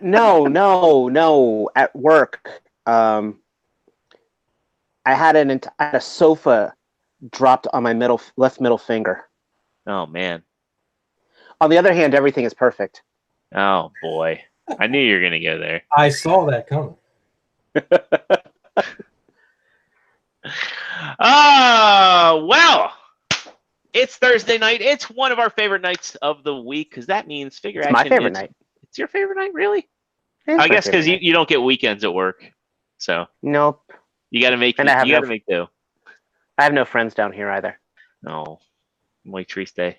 No. At work, I had a sofa dropped on my left middle finger. Oh man. On the other hand, everything is perfect. Oh boy. I knew you were gonna go there. I saw that coming. Well, it's Thursday night. It's one of our favorite nights of the week because that means figure It's action. my favorite night. It's your favorite night, really? It's I my guess favorite because night. you don't get weekends at work, so Nope. you got to make And I have you no got to make do. I have no friends down here either. No, muy triste.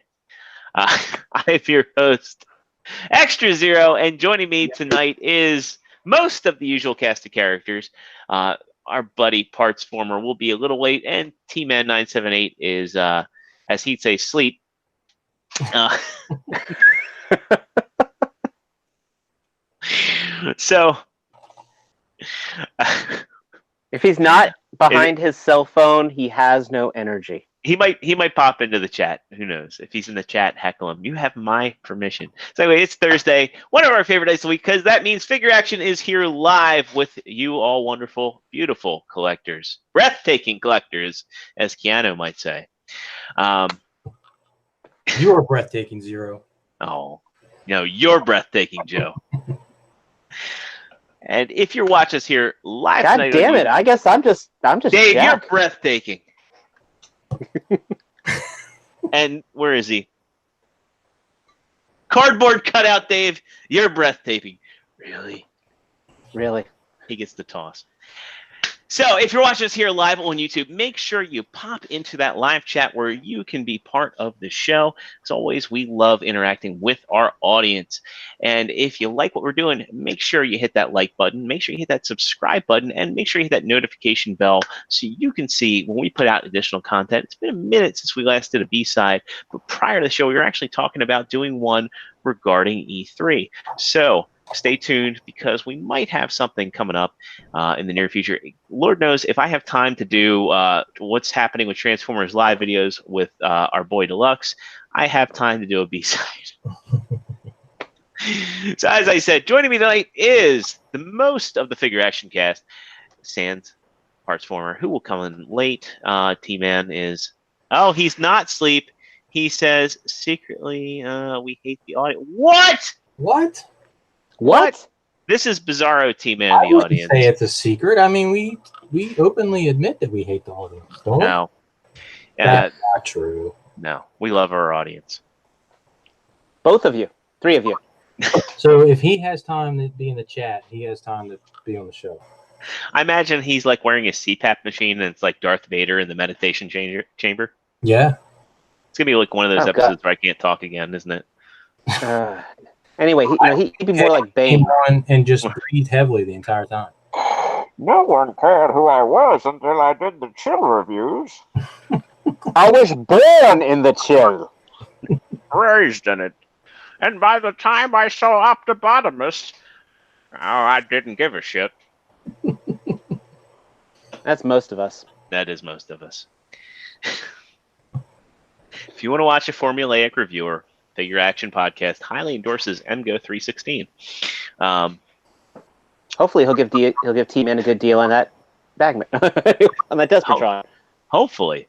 I'm your host, Extra Zero, and joining me tonight is most of the usual cast of characters. Our buddy Parts Former will be a little late, and T-Man 978 is, as he'd say, sleep. So, if he's not behind his cell phone, he has no energy. He might pop into the chat. Who knows? If he's in the chat, heckle him. You have my permission. So anyway, it's Thursday, one of our favorite nights of the week, because that means Figure Action is here live with you all wonderful, beautiful collectors. Breathtaking collectors, as Keanu might say. You're breathtaking, Zero. Oh, no, you're breathtaking, Joe. And if you're watching us here live God tonight, damn it! I guess I'm just Dave, Jack. you're breathtaking. And where is he? Cardboard cutout, Dave. You're breathtaking. Really? He gets the toss. So if you're watching us here live on YouTube, make sure you pop into that live chat where you can be part of the show. As always, we love interacting with our audience. And if you like what we're doing, make sure you hit that like button, make sure you hit that subscribe button, and make sure you hit that notification bell so you can see when we put out additional content. It's been a minute since we last did a B-side, but prior to the show, we were actually talking about doing one regarding E3. So stay tuned because we might have something coming up in the near future. Lord knows if I have time to do what's happening with Transformers live videos with our boy Deluxe, I have time to do a B-side. So as I said, joining me tonight is the most of the Figure Action cast, Sans Parts Former, who will come in late. T-Man is... Oh, he's not asleep. He says, secretly, we hate the audience. What? What? This is Bizarro T-Man, I the wouldn't audience. say it's a secret. I mean, we openly admit that we hate the audience, don't we? No. That's not true. No. We love our audience. Both of you. 3 of you. So if he has time to be in the chat, he has time to be on the show. I imagine he's like wearing a CPAP machine and it's like Darth Vader in the meditation chamber. Yeah. It's going to be like one of those Oh, episodes God. where I can't talk again, isn't it? Anyway, he'd be more like Bane. And just breathe heavily the entire time. No one cared who I was until I did the chill reviews. I was born in the chill. Raised in it. And by the time I saw Optibotimus, I didn't give a shit. That's most of us. That is most of us. If you want to watch a formulaic reviewer, Figure Action Podcast highly endorses MGO316. Hopefully, he'll give T-Man a good deal on that Bagman on that Despotron. Hopefully.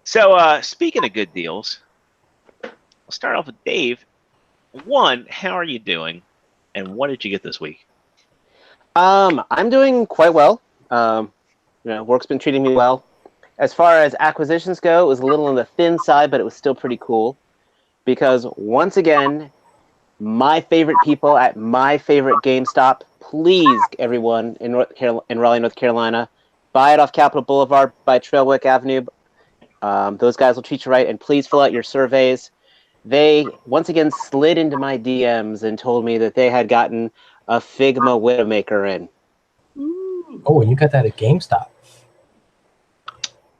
So, speaking of good deals, we'll start off with Dave. One, how are you doing, and what did you get this week? I'm doing quite well. Work's been treating me well. As far as acquisitions go, it was a little on the thin side, but it was still pretty cool. Because once again, my favorite people at my favorite GameStop, please, everyone in Raleigh, North Carolina, buy it off Capitol Boulevard by Trailwick Avenue. Those guys will treat you right, and please fill out your surveys. They once again slid into my DMs and told me that they had gotten a Figma Widowmaker in. Oh, and you got that at GameStop.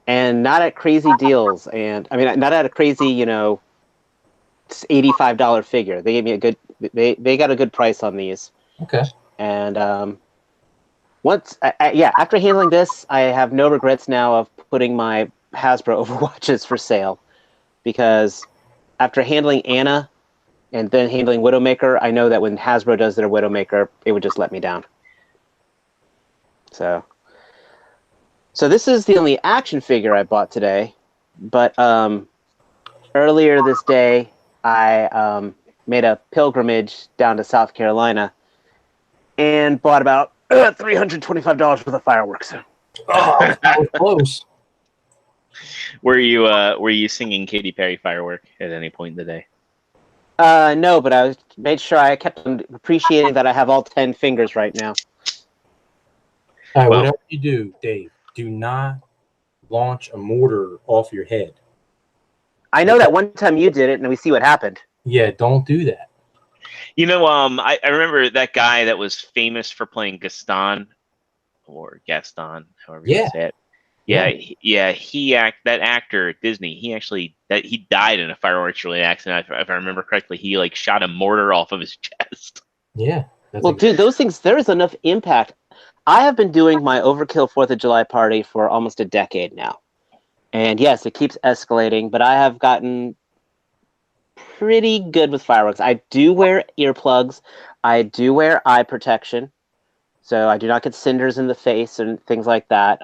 And not at crazy deals, and I mean, not at a crazy, $85 figure. They gave me a good. They got a good price on these. Okay. And after handling this, I have no regrets now of putting my Hasbro Overwatches for sale, because after handling Anna And then handling Widowmaker, I know that when Hasbro does their Widowmaker, it would just let me down. So this is the only action figure I bought today. But earlier this day, I made a pilgrimage down to South Carolina and bought about $325 worth of fireworks. Oh, that was close. Were you singing Katy Perry Firework at any point in the day? No, but I made sure I kept on appreciating that I have all 10 fingers right now. All right, Well- whatever you do, Dave, do not launch a mortar off your head. I know that one time you did it, and we see what happened. Yeah, don't do that. You know, I remember that guy that was famous for playing Gaston, or Gaston, however you Yeah. say it. Yeah. That actor at Disney. He died in a fireworks related accident. If I remember correctly, he like shot a mortar off of his chest. Yeah. That's Well, dude, those things, there is enough impact. I have been doing my Overkill 4th of July party for almost a decade now. And yes, it keeps escalating, but I have gotten pretty good with fireworks. I do wear earplugs. I do wear eye protection. So I do not get cinders in the face and things like that.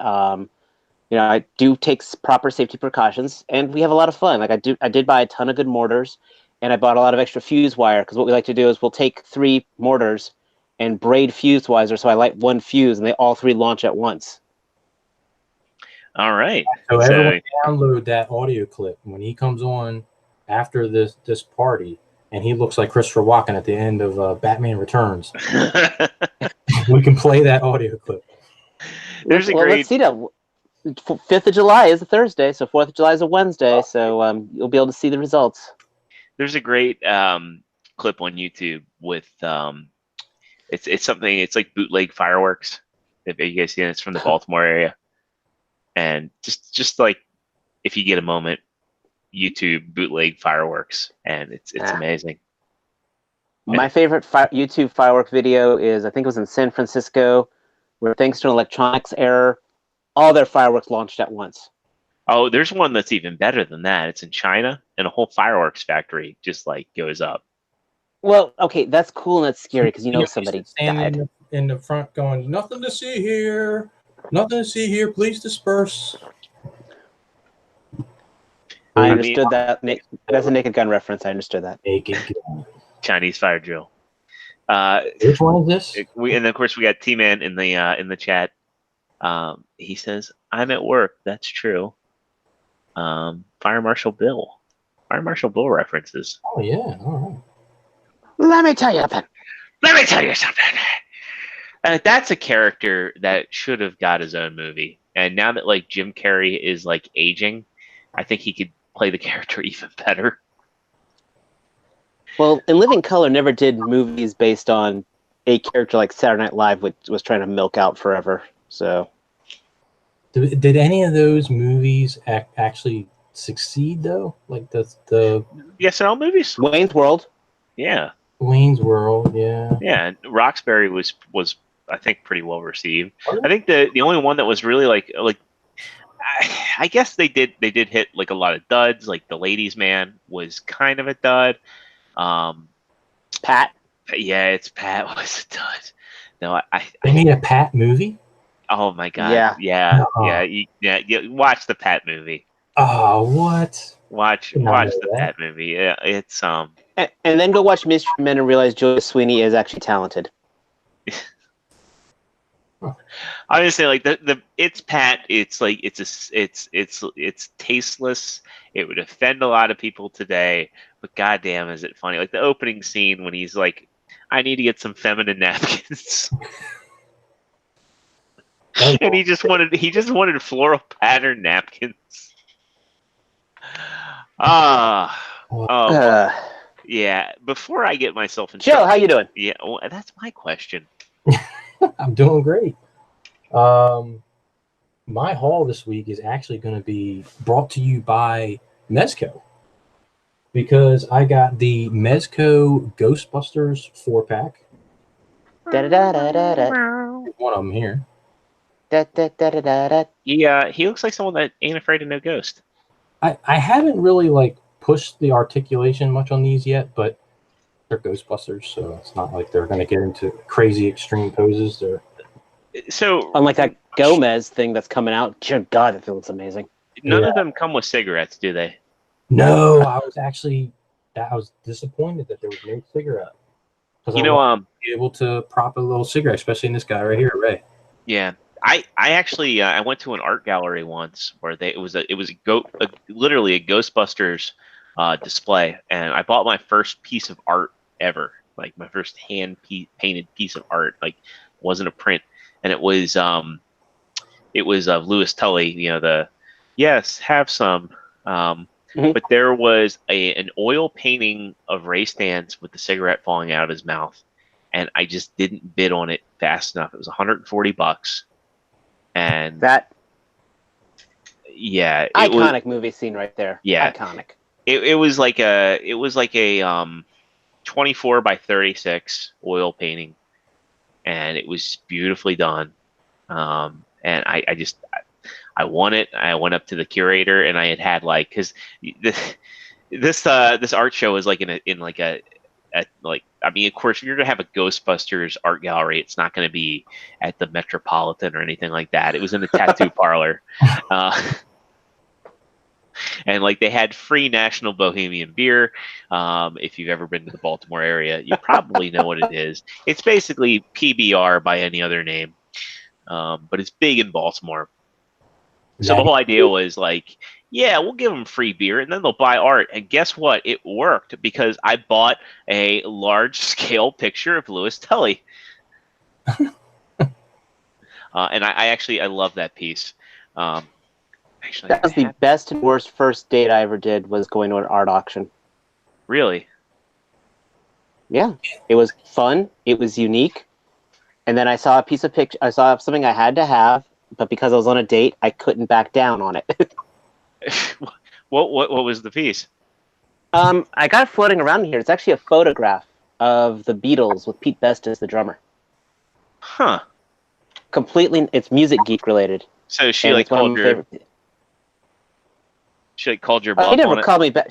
I do take proper safety precautions, and we have a lot of fun. Like I did buy a ton of good mortars, and I bought a lot of extra fuse wire, because what we like to do is we'll take 3 mortars and braid fuse wire, so I light one fuse, and they all 3 launch at once. All right. So So- everyone download that audio clip when he comes on after this party, and he looks like Christopher Walken at the end of Batman Returns. We can play that audio clip. There's a Well, great. let's see that. 5th of July is a Thursday, so 4th of July is a Wednesday, so you'll be able to see the results. There's a great clip on YouTube with it's something. It's like bootleg fireworks. If you guys seen it, it's from the Baltimore area, and just like if you get a moment, YouTube bootleg fireworks, and it's amazing. My favorite YouTube firework video is, I think it was in San Francisco, where thanks to an electronics error, all their fireworks launched at once. Oh, there's one that's even better than that. It's in China, and a whole fireworks factory just like goes up. Well, okay, that's cool and that's scary, because somebody standing died. in the front going, nothing to see here. Nothing to see here. Please disperse. I mean- understood that. That's a Naked Gun reference. I understood that. Naked Gun. Chinese fire drill. Which one is this? And then of course we got T-Man in the chat. He says, "I'm at work." That's true. Fire Marshal Bill. Fire Marshal Bill references. Oh, yeah. All Let me tell you something. Let me tell you something. That's a character that should have got his own movie. And now that like Jim Carrey is like aging, I think he could play the character even better. Well, In Living Color never did movies based on a character like Saturday Night Live, which was trying to milk out forever. So, right. Did any of those movies actually succeed, though? Like the Yes, in all movies. Wayne's World. Yeah. Wayne's World, yeah. Yeah, and Roxbury was I think pretty well received. I think the only one that was really like I guess they did hit like a lot of duds. Like The Ladies' Man was kind of a dud. Pat. Yeah, it's Pat was a dud. No, They made a Pat movie? oh my god, Yeah. yeah. You watch the Pat movie. Oh, what? Watch Did not know the that. Pat movie. Yeah, it's And then go watch Mystery Men and realize Joe Sweeney is actually talented. I was saying like the it's Pat. It's like it's tasteless. It would offend a lot of people today, but goddamn, is it funny? Like the opening scene when he's like, "I need to get some feminine napkins," and he just wanted floral pattern napkins. Oh yeah. Before I get myself in Joe, trouble, how you doing? yeah, well, that's my question. I'm doing great. My haul this week is actually going to be brought to you by Mezco, because I got the Mezco Ghostbusters 4-pack. Da-da-da-da-da-da. One of them here. Da-da-da-da-da-da. He looks like someone that ain't afraid of no ghost. I haven't really pushed the articulation much on these yet, but they're Ghostbusters, so it's not like they're going to get into crazy extreme poses. They're So Unlike that Gomez thing that's coming out. Dear God, that looks amazing. none Yeah. of them come with cigarettes, do they? No, I was disappointed that there was no cigarette. Because You I know, want to be able to prop a little cigarette, especially in this guy right here, Ray. yeah. I actually I went to an art gallery once where literally a Ghostbusters display, and I bought my first piece of art ever, like my first painted piece of art. Like, wasn't a print, and it was Lewis Tully. You know, the yes, have some. But there was an oil painting of Ray Stantz with the cigarette falling out of his mouth, and I just didn't bid on it fast enough. It was $140, and That yeah, iconic movie scene right there. Yeah. Iconic. It was like a 24 by 36 oil painting, and it was beautifully done. And I won it. I went up to the curator, and I had like, because this art show is like I mean, of course, if you're gonna have a Ghostbusters art gallery, it's not gonna be at the Metropolitan or anything like that. It was in a tattoo parlor, and like they had free National Bohemian beer. If you've ever been to the Baltimore area, you probably know what it is. It's basically PBR by any other name, but it's big in Baltimore. So the whole idea was like, yeah, we'll give them free beer and then they'll buy art. And guess what? It worked because I bought a large scale picture of Lewis Tully. And I love that piece. Actually, That was the best and worst first date I ever did, was going to an art auction. Really? Yeah. It was fun. It was unique. And then I saw a piece of picture. I saw something I had to have, but because I was on a date, I couldn't back down on it. What was the piece? I got it floating around here. It's actually a photograph of the Beatles with Pete Best as the drummer. Huh. Completely, it's music geek related. So she And like it's one of called my your favorite- she like called your She bluff on never it? called me back.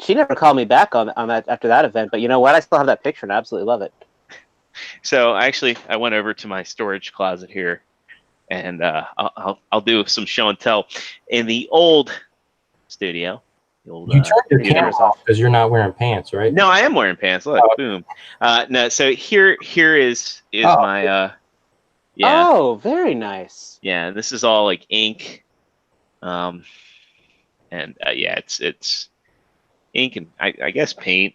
She never called me back on that after that event. But you know what? I still have that picture, and I absolutely love it. So I went over to my storage closet here, and I'll do some show and tell in the old studio. The old, You turned your theater. camera off because you're not wearing pants, right? No, I am wearing pants. Look, boom. No, so here is Oh. my yeah. Oh, very nice. Yeah, this is all like ink, and yeah, it's ink and I guess paint.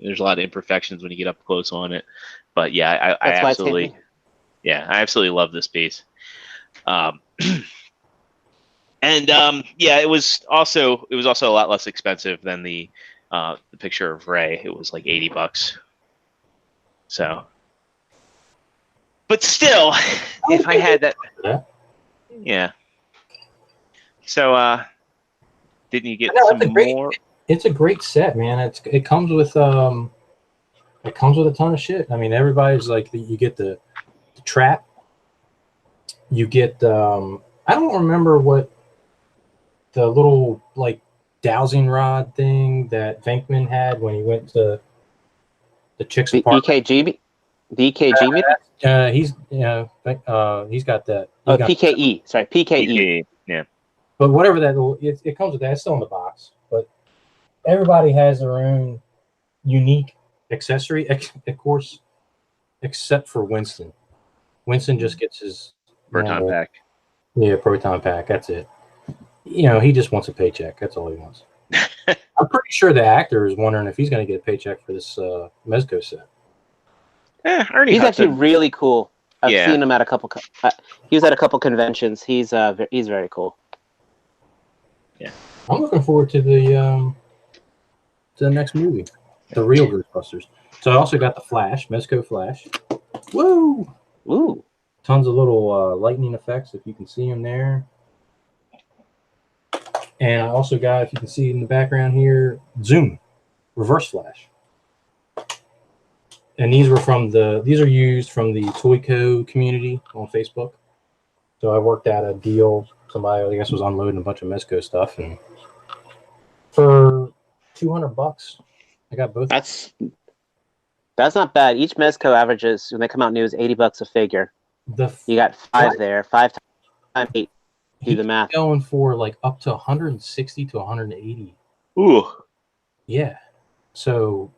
There's a lot of imperfections when you get up close on it, but yeah, I That's why it's absolutely, handmade. yeah, I absolutely love this piece. And yeah, it was also a lot less expensive than the picture of Ray. It was like $80. So, but still, if I had that, Yeah. yeah. So, didn't you get No, some that's a great- more? It's a great set, man. It comes with a ton of shit. I mean, everybody's like, you get the trap. You get I don't remember what the little like dowsing rod thing that Venkman had when he went to the chick's The apartment. EKG, the EKG meter. He's got that. Oh, PKE. Sorry, PKE. PKE, yeah. But whatever that, it comes with that. It's still in the box. But everybody has their own unique accessory, of course, except for Winston. Winston just gets his Proton normal- pack. Yeah, proton pack. That's it. You know, he just wants a paycheck. That's all he wants. I'm pretty sure the actor is wondering if he's going to get a paycheck for this Mezco set. Ernie He's Hudson. actually really cool. I've Yeah. seen him at a couple. He was at a couple conventions. He's very cool. I'm looking forward to the next movie, the real Ghostbusters. So I also got the Flash, Mezco Flash. Woo! Ooh. Tons of little lightning effects, if you can see them there. And I also got, if you can see in the background here, Zoom, Reverse Flash. And these are used from the Toyco community on Facebook. So I worked out a deal. Somebody, I guess, was unloading a bunch of Mezco stuff, and for $200, I got both. That's That's not bad. Each Mezco averages, when they come out new, is $80 a figure. You got 5 there. 5 times 8. Do the math. Going for like up to 160 to 180. Ooh. Yeah. So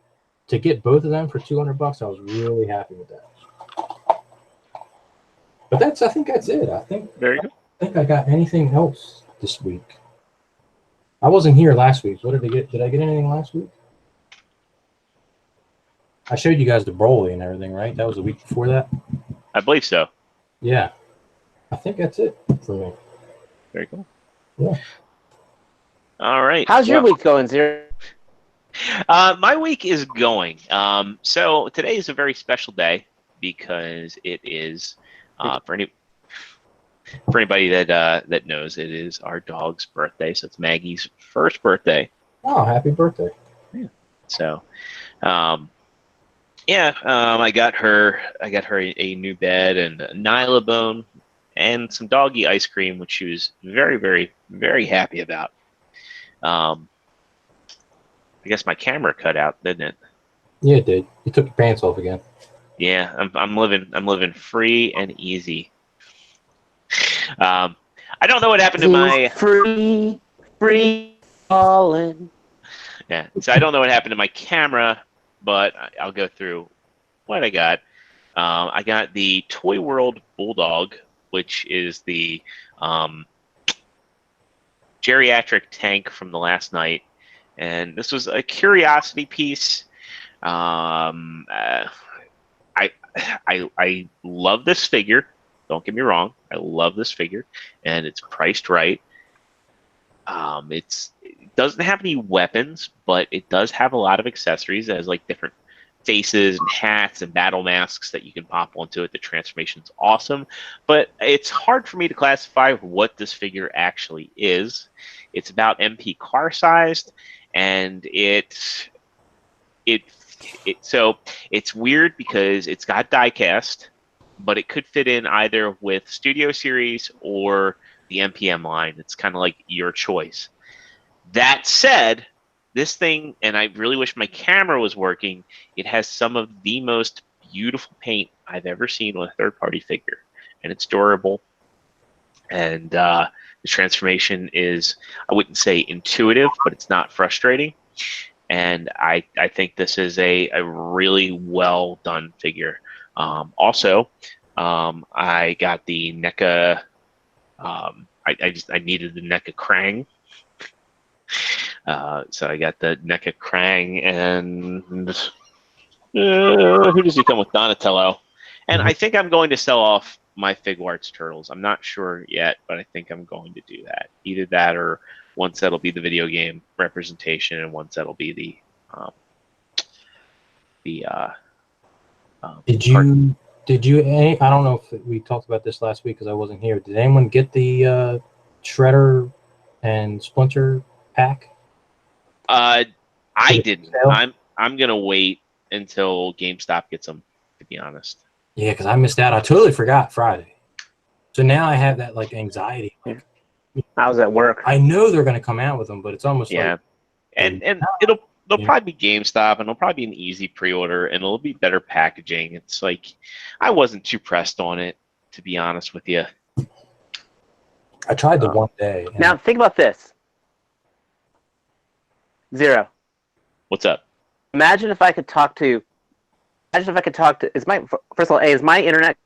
to get both of them for $200, I was really happy with that. But I think that's it. I think I got anything else this week. I wasn't here last week. What did I get? Did I get anything last week? I showed you guys the Broly and everything, right? That was the week before that? I believe so. Yeah. I think that's it for me. Very cool. Yeah. All right. How's your week going, Zero? My week is going. So today is a very special day because it is for anybody that knows, it is our dog's birthday. So it's Maggie's first birthday. Oh, happy birthday! Yeah. So, I got her a new bed and a Nylabone and some doggy ice cream, which she was very, very, very happy about. I guess my camera cut out, didn't it? Yeah, it did. You took your pants off again. Yeah, I'm living free and easy. I don't know what happened to my free falling. Yeah, so I don't know what happened to my camera, but I'll go through what I got. I got the Toy World Bulldog, which is the geriatric tank from the last night, and this was a curiosity piece. I love this figure. Don't get me wrong. I love this figure, and it's priced right. It doesn't have any weapons, but it does have a lot of accessories. It has like different faces and hats and battle masks that you can pop onto it. The transformation's awesome, but it's hard for me to classify what this figure actually is. It's about MP car sized, and so it's weird because it's got die-cast, but it could fit in either with Studio Series or the MPM line. It's kind of like your choice. That said, this thing, and I really wish my camera was working, it has some of the most beautiful paint I've ever seen on a third-party figure, and it's durable. And the transformation is, I wouldn't say intuitive, but it's not frustrating. And I think this is a really well done figure. Also, I got the NECA. I needed the NECA Krang, so I got the NECA Krang, and who does he come with? Donatello. And I think I'm going to sell off my Figuarts Turtles. I'm not sure yet, but I think I'm going to do that. Either that, or once that'll be the video game representation, and once that'll be the Did you? I don't know if we talked about this last week because I wasn't here. Did anyone get the Shredder and Splinter pack? I didn't. I'm gonna wait until GameStop gets them, to be honest. Yeah, because I missed out. I totally forgot Friday. So now I have that like anxiety. Like, I was at work. I know they're going to come out with them, but it's almost Yeah, like and they'll probably be GameStop, and it'll probably be an easy pre-order, and it'll be better packaging. It's like I wasn't too pressed on it, to be honest with you. I tried the one day. Now think about this. Zero. What's up? Imagine if I could talk to. Is my first of all, is my internet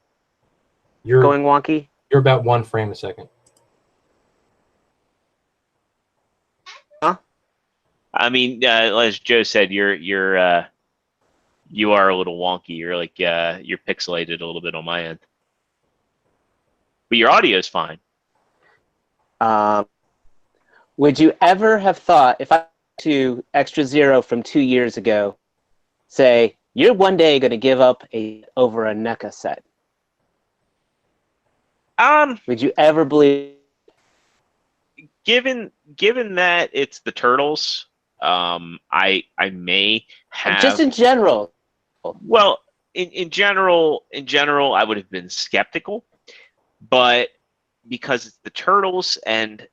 going wonky? You're about one frame a second. Huh? I mean, as Joe said, you are a little wonky. You're like you're pixelated a little bit on my end, but your audio is fine. Would you ever have thought, if I to Extra Zero from 2 years ago, say you're one day going to give up over a NECA set? Would you ever believe? Given that it's the Turtles, I may have, just in general. Well, in general, I would have been skeptical, but because it's the Turtles, and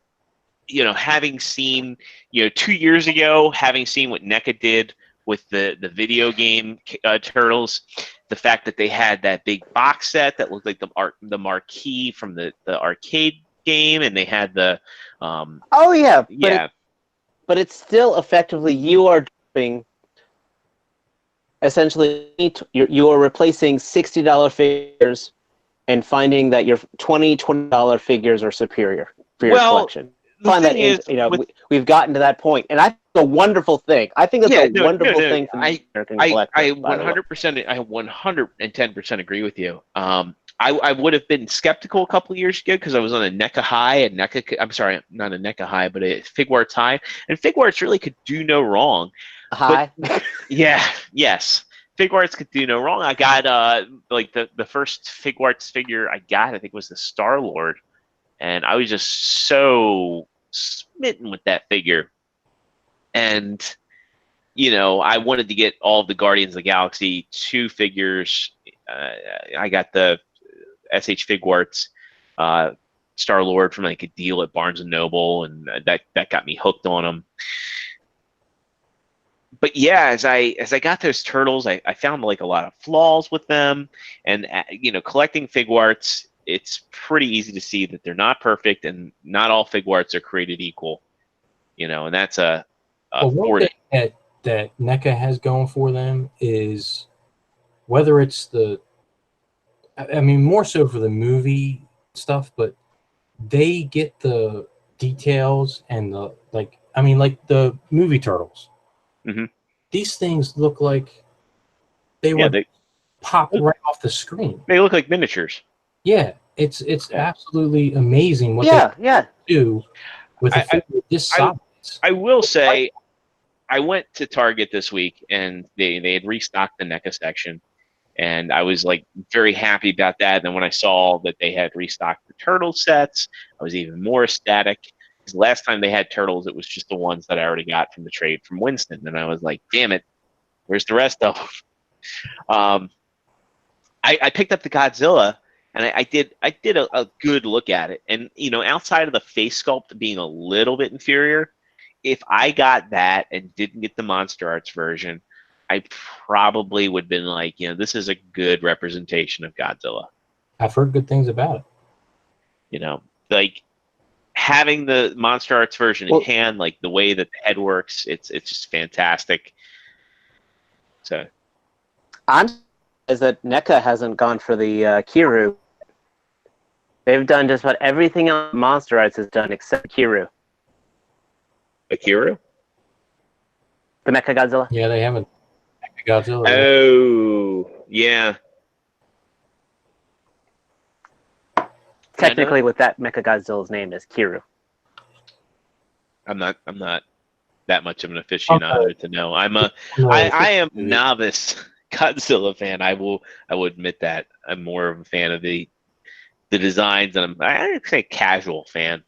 having seen 2 years ago, having seen what NECA did with the video game Turtles. The fact that they had that big box set that looked like the marquee from the arcade game, and they had the Oh yeah, yeah. But it's still effectively you are doing essentially you are replacing $60 figures and finding that your $20 figures are superior for your collection. The Find that thing is, we've gotten to that point, and I think it's a wonderful thing. I think it's a wonderful thing for the American collector. I 110% agree with you. I would have been skeptical a couple of years ago because I was on a NECA high, I'm sorry, not a NECA high, but a Figuarts high, and Figuarts really could do no wrong. High? Yes. Figuarts could do no wrong. I got like the first Figuarts figure I got, I think, was the Star-Lord, and I was just so smitten with that figure. And I wanted to get all of the Guardians of the Galaxy 2 figures. I got the SH Figuarts Star-Lord from like a deal at Barnes and Noble, and that got me hooked on them. But yeah, as I got those Turtles, I found like a lot of flaws with them, and collecting Figuarts, it's pretty easy to see that they're not perfect, and not all Figuarts are created equal. And that's one thing that NECA has going for them is whether it's more so for the movie stuff, but they get the details and the like the movie Turtles. Mm-hmm. These things look like they would pop right off the screen. They look like miniatures. Yeah, it's absolutely amazing what they do with a figure this size. I will say, I went to Target this week, and they had restocked the NECA section, and I was like very happy about that. And then when I saw that they had restocked the Turtle sets, I was even more ecstatic. Because last time they had Turtles, it was just the ones that I already got from the trade from Winston, and I was like, "Damn it, where's the rest of them?" I picked up the Godzilla, and I did a good look at it, and outside of the face sculpt being a little bit inferior, if I got that and didn't get the Monster Arts version, I probably would have been like, this is a good representation of Godzilla. I've heard good things about it. Like having the Monster Arts version in hand, like the way that the head works, it's just fantastic. So, is that NECA hasn't gone for the Kiru. They've done just about everything else Monster Arts has done except Kiru. Kiru? The Mecha Godzilla? Yeah, they haven't. Godzilla. Oh, yeah. Technically, with that Mecha Godzilla's name is Kiru. I'm not that much of an aficionado to know. I am novice Godzilla fan. I will admit that. I'm more of a fan of the designs, and I'd say casual fan.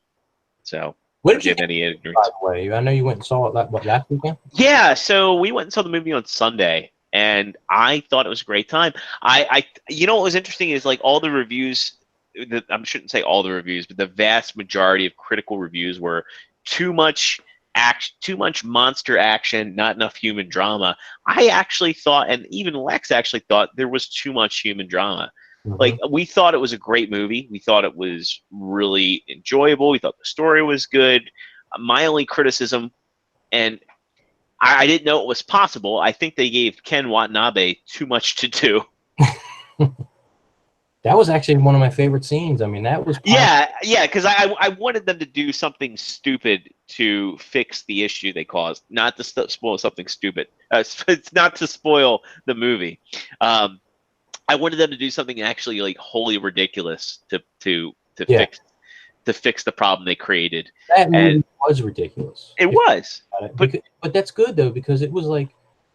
So. What did you any ignorance? By the way, I know you went and saw it last weekend. Yeah, so we went and saw the movie on Sunday, and I thought it was a great time. What was interesting is like all the reviews. I shouldn't say all the reviews, but the vast majority of critical reviews were too much action, too much monster action, not enough human drama. I actually thought, and even Lex actually thought, there was too much human drama. Mm-hmm. Like, we thought it was a great movie. We thought it was really enjoyable. We thought the story was good. My only criticism, and I didn't know it was possible, I think they gave Ken Watanabe too much to do. That was actually one of my favorite scenes. I mean, that was... Yeah, because I wanted them to do something stupid to fix the issue they caused, not to spoil something stupid. It's not to spoil the movie. I wanted them to do something actually like wholly ridiculous to fix the problem they created. That movie was ridiculous. It was, but that's good though, because it was like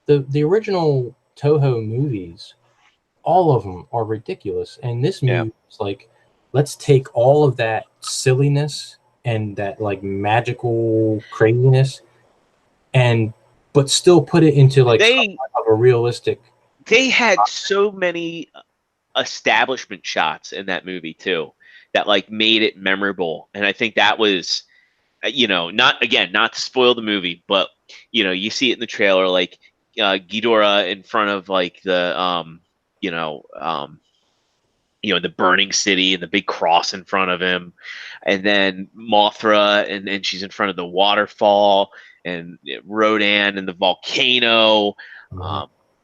the original Toho movies. All of them are ridiculous, and this movie is like, let's take all of that silliness and that like magical craziness, but still put it into like of a realistic. They had so many establishment shots in that movie too that like made it memorable, and I think that was, not to spoil the movie, but you see it in the trailer, like Ghidorah in front of like the the burning city and the big cross in front of him, and then Mothra and she's in front of the waterfall, and Rodan and the volcano.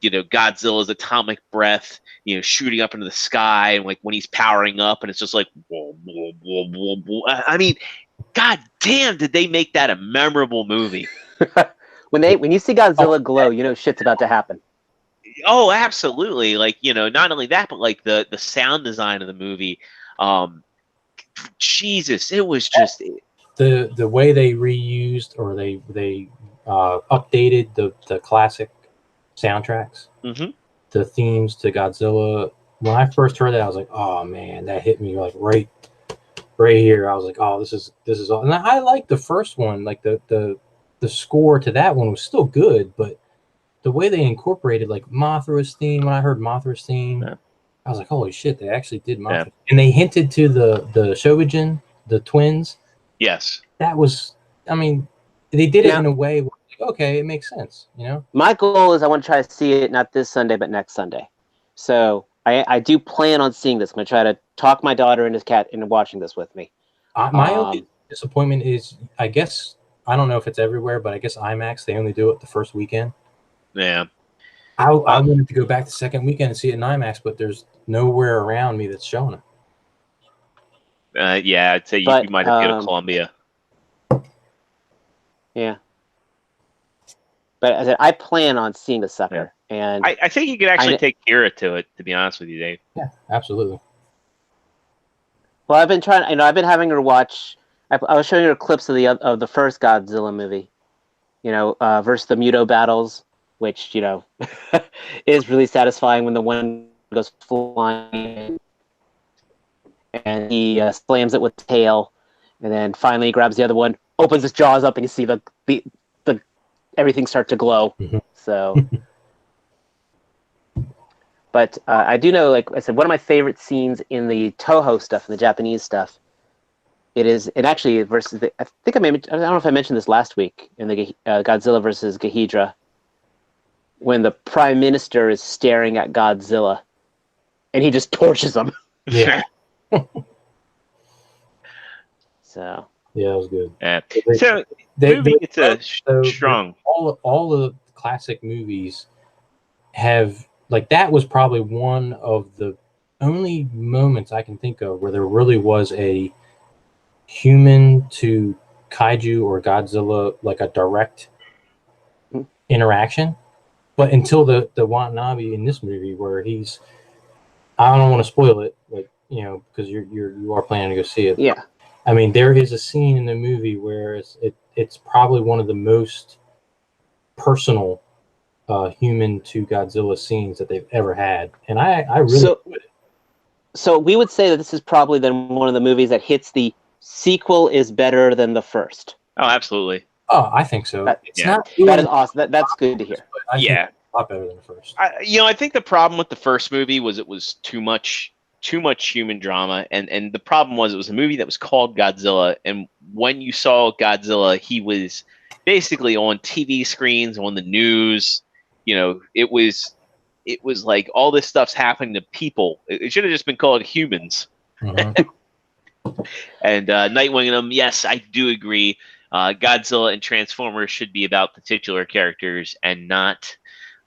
Godzilla's atomic breath, shooting up into the sky, and like when he's powering up, and it's just like whoa, whoa, whoa, whoa, whoa. I mean, god damn, did they make that a memorable movie? When you see Godzilla glow, you know shit's about to happen. Oh, absolutely. Like, not only that, but like the sound design of the movie. Jesus, it was just the way they reused or they updated the classic soundtracks, the themes to Godzilla. When I first heard that, I was like, oh man, that hit me like right here. I was like, oh, this is all. And I liked the first one. Like the score to that one was still good, but the way they incorporated like Mothra's theme, when I heard Mothra's theme, I was like, holy shit, they actually did Mothra. Yeah. And they hinted to the Shobijin, the twins. Yes. That was, I mean, they did it in a way where, like, okay, it makes sense, My goal is I want to try to see it not this Sunday, but next Sunday. So I do plan on seeing this. I'm going to try to talk my daughter and his cat into watching this with me. My only disappointment is, I guess, I don't know if it's everywhere, but I guess IMAX, they only do it the first weekend. Yeah. I wanted to go back the second weekend and see it in IMAX, but there's nowhere around me that's showing it. Yeah, I'd say you might have to go to Columbia. Yeah. But I plan on seeing the sucker. Yeah. And I think you could actually take Kira to it, to be honest with you, Dave. Yeah, absolutely. Well, I've been trying, I've been having her watch, I was showing her clips of the first Godzilla movie, versus the Muto battles, which, is really satisfying when the one goes flying and he slams it with the tail, and then finally grabs the other one, opens his jaws up, and you see the everything start to glow. Mm-hmm. So, but I do know, like I said, one of my favorite scenes in the Toho stuff, in the Japanese stuff, it actually versus I don't know if I mentioned this last week in the Godzilla versus Ghidorah, when the Prime Minister is staring at Godzilla, and he just torches him. Yeah. So. Yeah, that was good. Yeah. So it's strong. All the classic movies have, like, that was probably one of the only moments I can think of where there really was a human to kaiju or Godzilla, like a direct interaction. But until the Watanabe in this movie, where he's, I don't want to spoil it, like, because you are planning to go see it. Yeah. I mean, there is a scene in the movie where it's probably one of the most personal human to Godzilla scenes that they've ever had, and I really. So we would say that this is probably then one of the movies that hits the sequel is better than the first. Oh, absolutely. Oh, I think so. That is awesome. That's good to hear. I think it's a lot better than the first. I think the problem with the first movie was it was too much human drama, and the problem was it was a movie that was called Godzilla, and when you saw Godzilla, he was basically on TV screens, on the news. It was like all this stuff's happening to people. It should have just been called Humans. Mm-hmm. And Nightwing and them, yes, I do agree. Godzilla and Transformers should be about the titular characters and not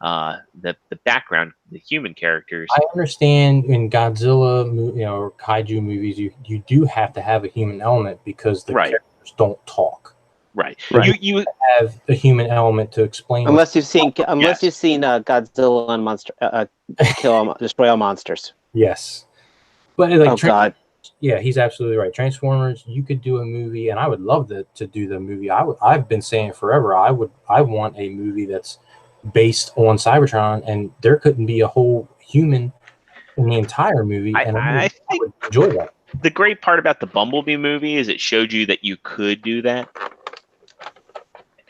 the background, the human characters. I understand in Godzilla, or kaiju movies, you do have to have a human element because the characters don't talk. Right. You have a human element to explain. Unless you've seen Godzilla and Destroy All Monsters. Yes, but like, God. Yeah, he's absolutely right. Transformers, you could do a movie, and I would love to do the movie. I've been saying forever. I want a movie that's based on Cybertron, and there couldn't be a whole human in the entire movie, and I would enjoy that. The great part about the Bumblebee movie is it showed you that you could do that,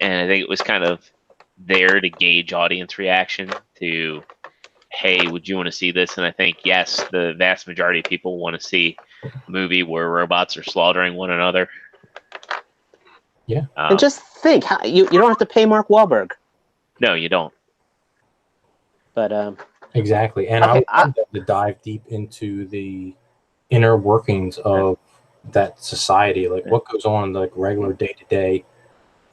and I think it was kind of there to gauge audience reaction to, hey, would you want to see this? And I think, yes, the vast majority of people want to see a movie where robots are slaughtering one another. Yeah. And just think, you don't have to pay Mark Wahlberg. No, you don't. But Exactly, and Okay, I would love to dive deep into the inner workings of that society, like what goes on, like regular day to day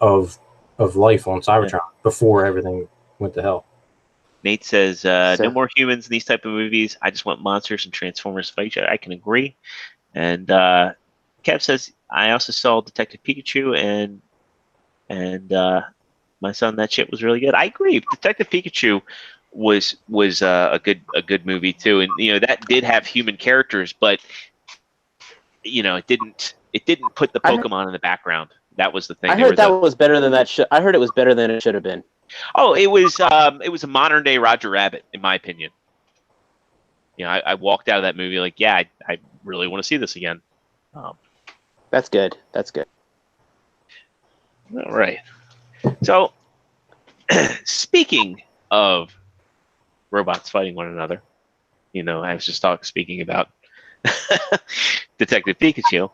of life on Cybertron before everything went to hell. Nate says, So- no more humans in these type of movies. I just want monsters and Transformers fight each other. I can agree. And Kev says, I also saw Detective Pikachu, and my son, that shit was really good. I agree. Detective Pikachu was a good movie too, and that did have human characters, but it didn't put the Pokemon in the background. That was the thing. I heard that was better than that. I heard it was better than it should have been. Oh, it was a modern day Roger Rabbit, in my opinion. I walked out of that movie like, yeah, I really want to see this again. That's good. That's good. All right. So, speaking of robots fighting one another, I was just speaking about Detective Pikachu.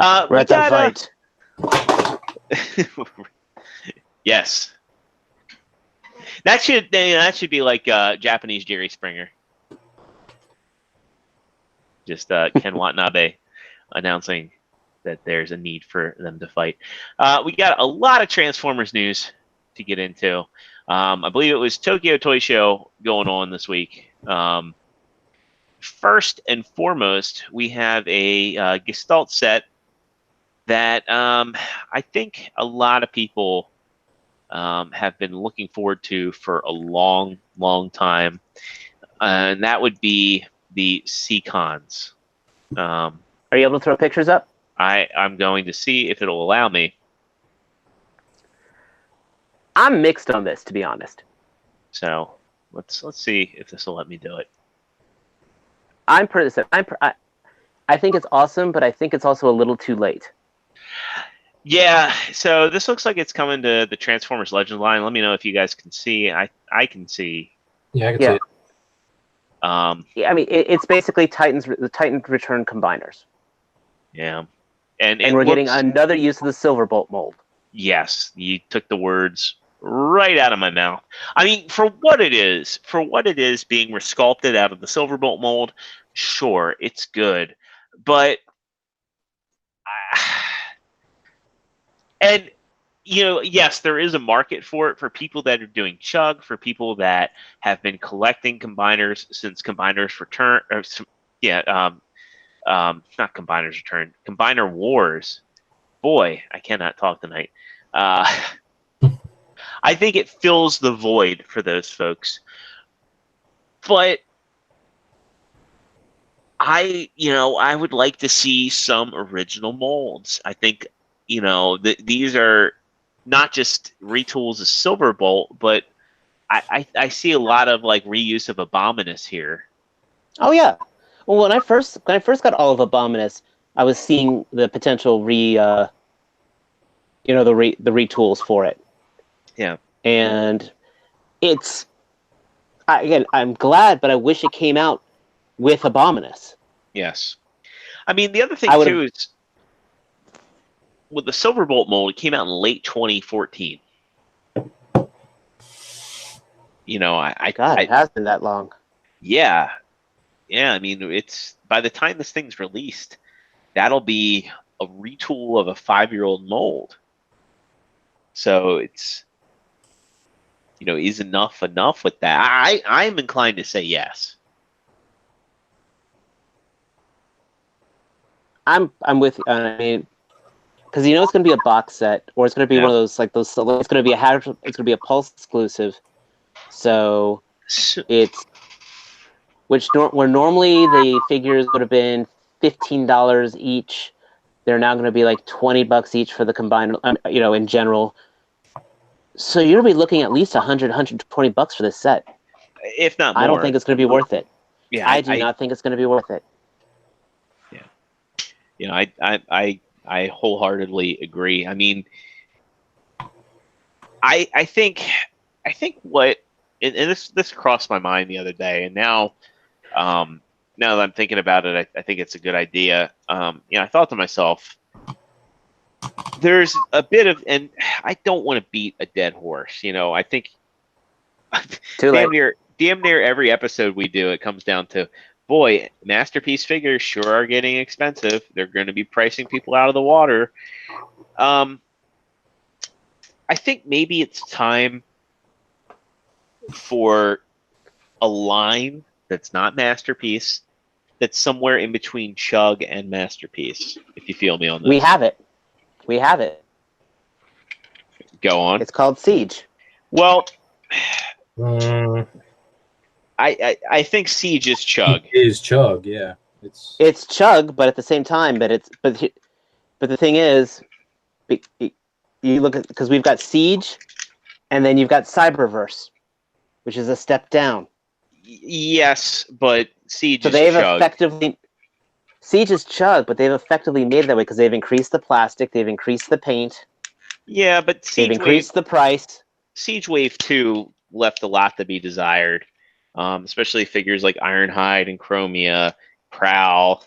We're at that fight. Yes. That should be like Japanese Jerry Springer. Just Ken Watanabe announcing that there's a need for them to fight. We got a lot of Transformers news to get into. I believe it was Tokyo Toy Show going on this week. First and foremost, we have a Gestalt set that I think a lot of people have been looking forward to for a long, long time, and that would be the Seacons. Are you able to throw pictures up? I'm going to see if it'll allow me. I'm mixed on this, to be honest. So let's see if this will let me do it. I think it's awesome, but I think it's also a little too late. Yeah, so this looks like it's coming to the Transformers Legends line. Let me know if you guys can see. I can see. Yeah, I can see it. Yeah, I mean, it's basically the Titan Return combiners. Yeah, and we're getting another use of the Silverbolt mold. Yes, you took the words right out of my mouth. I mean, for what it is being resculpted out of the Silverbolt mold, sure, it's good, but and yes, there is a market for it for people that are doing chug, for people that have been collecting combiners since combiners return, not combiners return, combiner wars. Boy, I cannot talk tonight. I think it fills the void for those folks, but I would like to see some original molds. I think these are not just retools of Silverbolt, but I see a lot of like reuse of Abominus here. Oh yeah. Well, when I first got all of Abominus, I was seeing the potential the retools for it. Yeah. And I'm glad, but I wish it came out with Abominus. Yes. I mean, the other thing too is with the Silverbolt mold, it came out in late 2014. It has been that long. Yeah. Yeah, I mean, it's by the time this thing's released, that'll be a retool of a 5-year-old mold. So it's is enough with that? I'm inclined to say yes. I'm with you. I mean, because it's going to be a box set, or it's going to be one of those like those. It's going to be it's going to be a Pulse exclusive. So it's where normally the figures would have been $15 each. They're now going to be like $20 each for the combined. In general. So you're going to be looking at least $100-$120 for this set. If not more. I don't think it's going to be worth it. Yeah, I do not think it's going to be worth it. Yeah. I wholeheartedly agree. I mean, I think what and this crossed my mind the other day, and now that I'm thinking about it, I think it's a good idea. I thought to myself, there's a bit of, and I don't want to beat a dead horse. I think damn near every episode we do, it comes down to, boy, Masterpiece figures sure are getting expensive. They're going to be pricing people out of the water. I think maybe it's time for a line that's not Masterpiece, that's somewhere in between Chug and Masterpiece, if you feel me on this. We have it. We have it. Go on. It's called Siege. Well, Mm, I think Siege is Chug. it is Chug, yeah. It's Chug, but at the same time, but the thing is, you look at, because we've got Siege, and then you've got Cyberverse, which is a step down. Yes, but Siege So is they've Chug. effectively Siege is Chug, but they've effectively made it that way because they've increased the plastic, they've increased the paint, Yeah, but they've Siege increased the price. Siege Wave 2 left a lot to be desired, especially figures like Ironhide and Chromia, Prowl.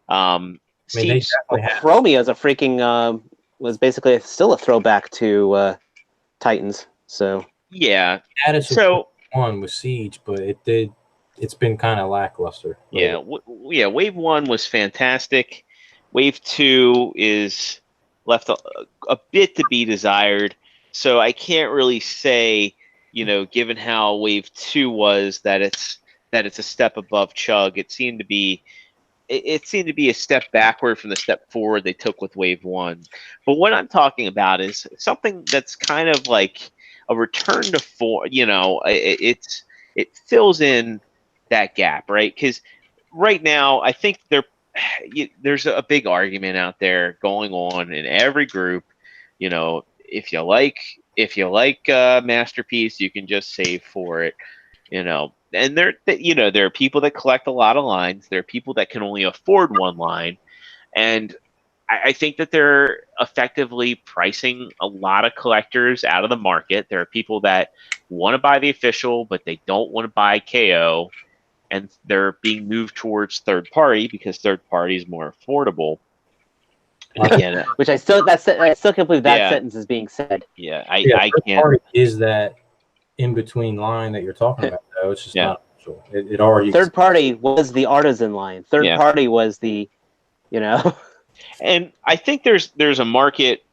I mean, they Siege, definitely have. Chromia is a freaking was basically still a throwback to Titans. So yeah. Had a So one with Siege, but it's been kind of lackluster. yeah, Wave 1 was fantastic. Wave 2 is left a bit to be desired. So I can't really say, given how Wave 2 was, that it's a step above Chug. It seemed to be a step backward from the step forward they took with Wave 1. But what I'm talking about is something that's kind of like a return to form. It fills in that gap, right? Because right now, I think there's a big argument out there going on in every group. If you like Masterpiece, you can just save for it. And there are people that collect a lot of lines. There are people that can only afford one line, and I think that they're effectively pricing a lot of collectors out of the market. There are people that want to buy the official, but they don't want to buy KO, and they're being moved towards third party because third party is more affordable. And again, which I still can't believe that Yeah. sentence is being said. I third can't. party is that in between line that you're talking about, though. It's just Yeah. not official. It already Third party was the artisan line. Third Yeah. party was the, And I think there's a market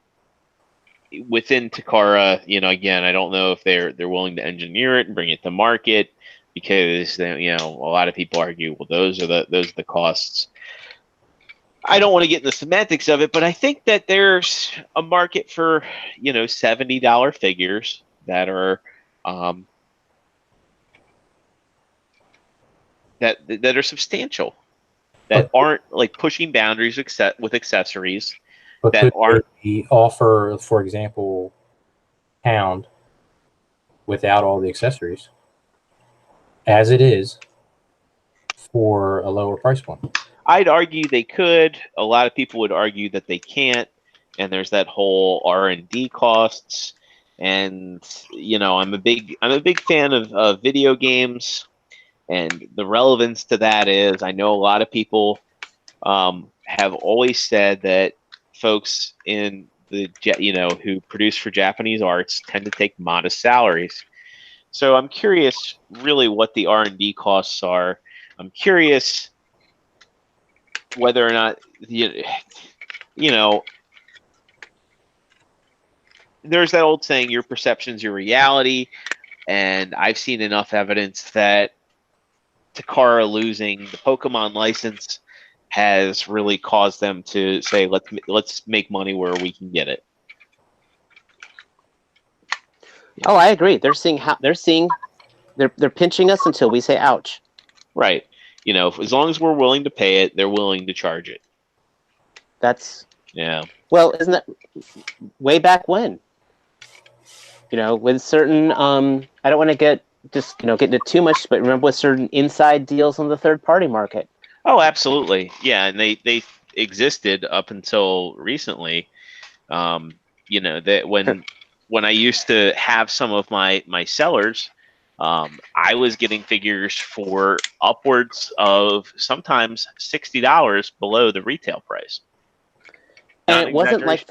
within Takara. Again, I don't know if they're willing to engineer it and bring it to market, because a lot of people argue, well, those are the costs. I don't want to get in the semantics of it, but I think that there's a market for $70 figures that are that are substantial, that aren't like pushing boundaries with accessories. But that could aren't- they offer, for example, Hound without all the accessories, as it is, for a lower price point? I'd argue they could. A lot of people would argue that they can't, and there's that whole R&D costs. And I'm a big fan of video games, and the relevance to that is, I know a lot of people have always said that folks in the who produce for Japanese arts tend to take modest salaries. So I'm curious, really, what the R&D costs are. I'm curious whether or not there's that old saying, your perception's your reality, and I've seen enough evidence that Takara losing the Pokemon license has really caused them to say, let's make money where we can get it. Oh, I agree. They're pinching us until we say ouch. Right. As long as we're willing to pay it, they're willing to charge it. That's Yeah. Well, isn't that way back when? With certain I don't want to get into too much, but remember with certain inside deals on the third party market. Oh, absolutely. Yeah, and they existed up until recently. That when I used to have some of my sellers, I was getting figures for upwards of sometimes $60 below the retail price. And it wasn't like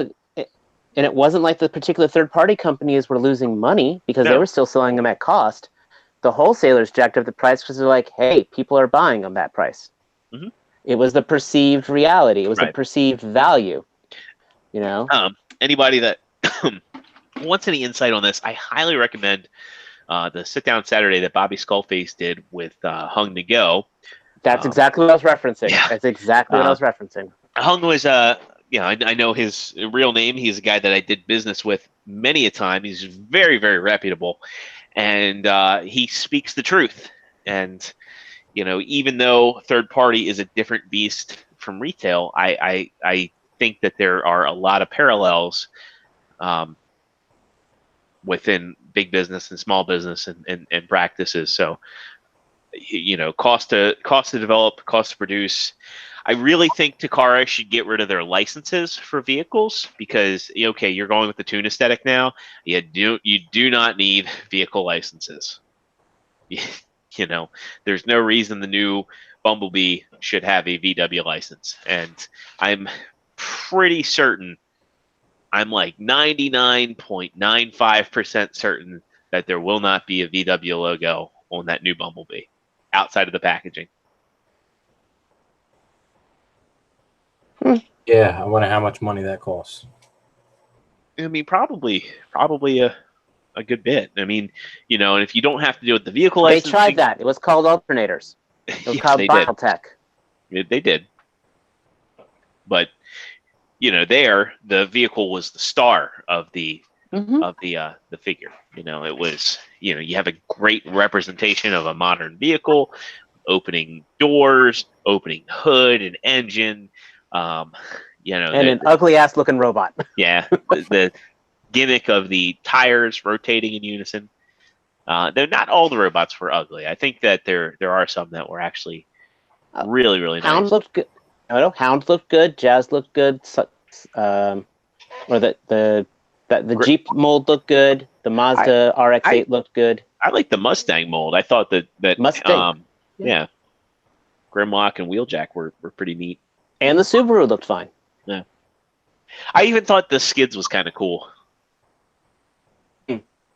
the particular third party companies were losing money because they No. were still selling them at cost. the wholesalers jacked up the price because they're like, hey, people are buying them that price. Mm-hmm. It was the perceived reality. It was the Right. perceived value. Anybody that wants any insight on this, I highly recommend the sit down Saturday that Bobby Skullface did with Hung to Go. That's exactly what I was referencing. Yeah. That's exactly what I was referencing. Hung was I know his real name. He's a guy that I did business with many a time. He's very, very reputable, and he speaks the truth. And even though third party is a different beast from retail, I think that there are a lot of parallels within big business and small business and practices. So, cost to develop, cost to produce. I really think Takara should get rid of their licenses for vehicles because, okay, you're going with the Toon aesthetic now. You do not need vehicle licenses. There's no reason the new Bumblebee should have a VW license. And I'm pretty certain, I'm like 99.95% certain that there will not be a VW logo on that new Bumblebee outside of the packaging. Yeah, I wonder how much money that costs. I mean, probably a good bit. I mean, and if you don't have to do it with the vehicle They license, tried that. It was called alternators. It was called they did. Biotech. They did. But the vehicle was the star of the figure. It was you have a great representation of a modern vehicle, opening doors, opening hood and engine. And an ugly ass looking robot. Yeah, the gimmick of the tires rotating in unison. They're not all the robots were ugly. I think that there are some that were actually really, really nice. Hound looked good. Hound looked good. Jazz looked good. Or the Jeep mold looked good. The Mazda RX-8 looked good. I like the Mustang mold. I thought that Mustang. Yeah, Grimlock and Wheeljack were pretty neat. And the Subaru looked fine. Yeah, I even thought the Skids was kind of cool.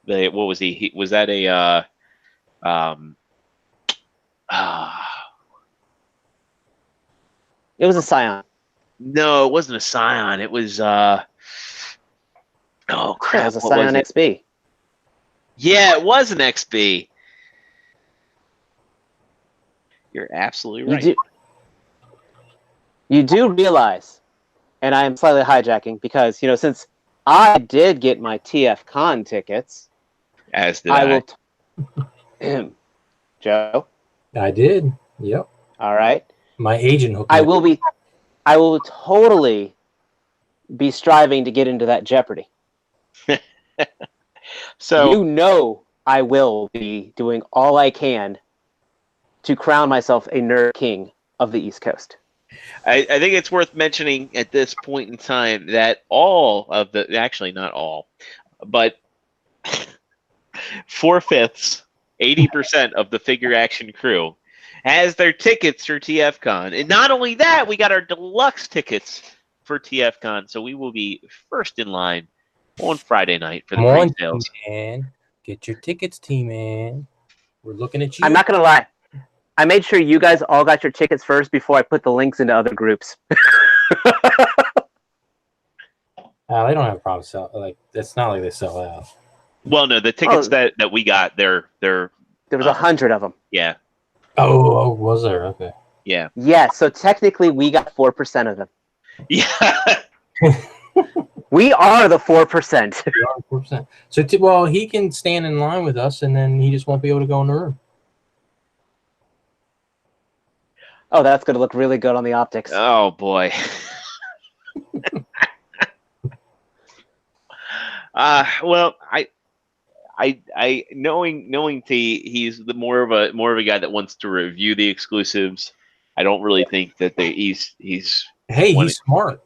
What was he? Was that a It was a Scion. No, it wasn't a Scion. It was oh crap! It was a Scion XB. Yeah, it was an XB. You're absolutely right. You do realize, and I am slightly hijacking because since I did get my TFCon tickets, as did I. Joe. I did. Yep. All right. My agent hooked I will totally be striving to get into that Jeopardy. So I will be doing all I can to crown myself a nerd king of the East Coast. I think it's worth mentioning at this point in time that actually not all, but 4/5, 80% of the Figure Action crew has their tickets for TFCon. And not only that, we got our deluxe tickets for TFCon. So we will be first in line on Friday night for the pre-sales. Man. Get your tickets, T-Man. We're looking at you. I'm not going to lie. I made sure you guys all got your tickets first before I put the links into other groups. They don't have a problem selling. It's not like they sell out. Well, no, the tickets that we got, they're there was 100 of them. Yeah. Oh, was there? Okay. Yeah. Yeah, so technically we got 4% of them. Yeah. We are the 4%. We are 4%. So, he can stand in line with us, and then he just won't be able to go in the room. Oh, that's going to look really good on the optics. Oh boy. Well, I knowing T, he's the more of a guy that wants to review the exclusives. I don't really think that he's he's smart.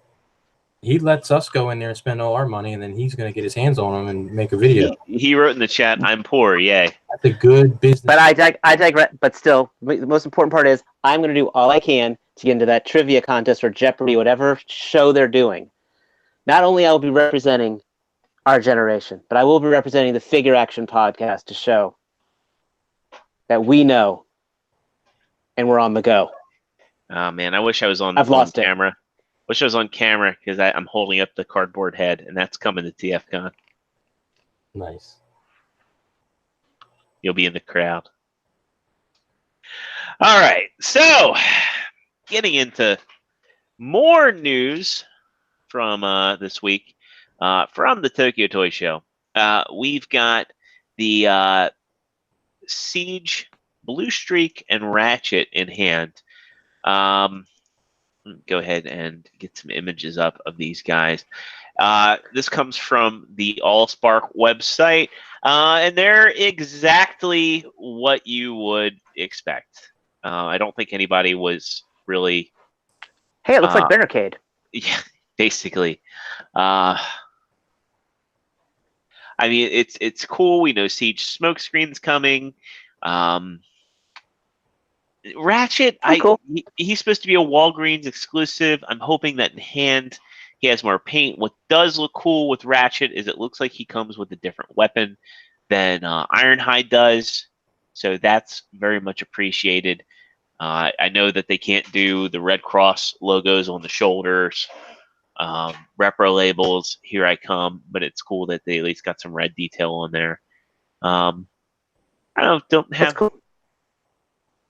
He lets us go in there and spend all our money, and then he's going to get his hands on them and make a video. He wrote in the chat, "I'm poor, yay." That's a good business. But I digress. But still, the most important part is I'm going to do all I can to get into that trivia contest or Jeopardy, whatever show they're doing. Not only I will be representing our generation, but I will be representing the Figure Action podcast to show that we know, and we're on the go. Oh man, I wish I was on I've lost it. camera. Wish I was on camera because I'm holding up the cardboard head, and that's coming to TFCon. Nice. You'll be in the crowd. All right, so getting into more news from this week from the Tokyo Toy Show. We've got the Siege, Blue Streak, and Ratchet in hand. Go ahead and get some images up of these guys. This comes from the AllSpark website, and they're exactly what you would expect. I don't think anybody was really... Hey, it looks like Barricade. Yeah, basically. I mean, it's cool. We know Siege Smokescreen's coming. Ratchet, cool. He's supposed to be a Walgreens exclusive. I'm hoping that in hand he has more paint. What does look cool with Ratchet is it looks like he comes with a different weapon than Ironhide does. So that's very much appreciated. I know that they can't do the Red Cross logos on the shoulders, repro labels, here I come, but it's cool that they at least got some red detail on there. I don't have... That's cool.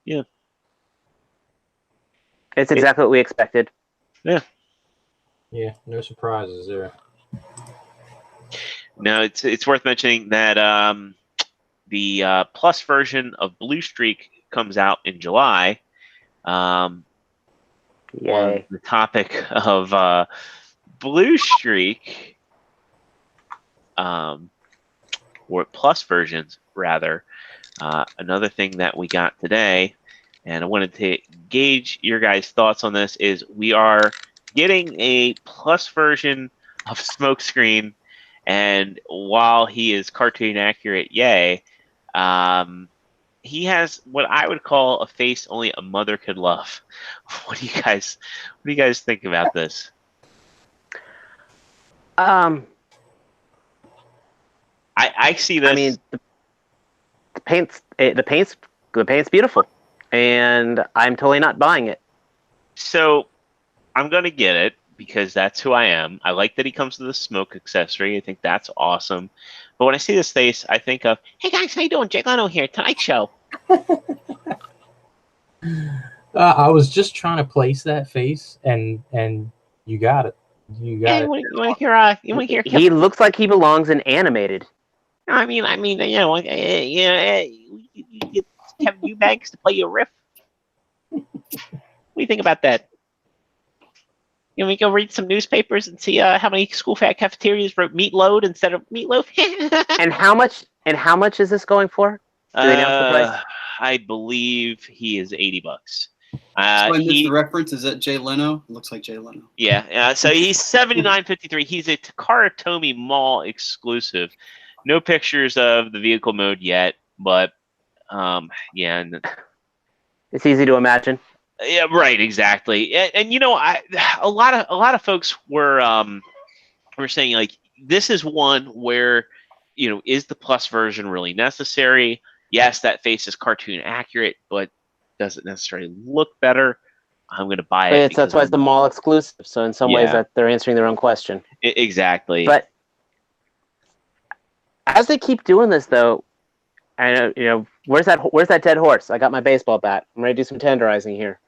Yeah. It's exactly what we expected. Yeah. Yeah, no surprises there. Now, it's worth mentioning that the Plus version of Blue Streak comes out in July. Yay. On the topic of Blue Streak, or Plus versions, rather, another thing that we got today, and I wanted to gauge your guys' thoughts on this, is we are getting a Plus version of Smokescreen, and while he is cartoon accurate, yay, he has what I would call a face only a mother could love. What do you guys think about this? I see this. I mean, the paint's beautiful, and I'm totally not buying it. So I'm gonna get it because that's who I am. I like that he comes with a smoke accessory. I think that's awesome. But when I see this face, I think of, hey guys, how you doing? Jake Leno here, Tonight Show. I was just trying to place that face, and you got it. You got it. You want to hear? He looks like he belongs in animated. I mean, you get Kevin Eubanks to play your riff. What do you think about that? You want me to go read some newspapers and see how many school cafeterias wrote meatload instead of meatloaf? And how much is this going for? Do they announce the price? I believe he is $80. So I missed the reference. Is that Jay Leno? It looks like Jay Leno. Yeah. So he's $79.53. He's a Takara Tomy Mall exclusive. No pictures of the vehicle mode yet, but yeah. It's easy to imagine. Yeah, right, exactly. And you know, a lot of folks were saying, like, this is one where, you know, is the Plus version really necessary? Yes, that face is cartoon accurate, but does it necessarily look better? I'm going to buy it. That's why it's the mall exclusive. So in some ways, that they're answering their own question. Exactly. But as they keep doing this, though, I know, you know, where's that dead horse? I got my baseball bat. I'm ready to do some tenderizing here.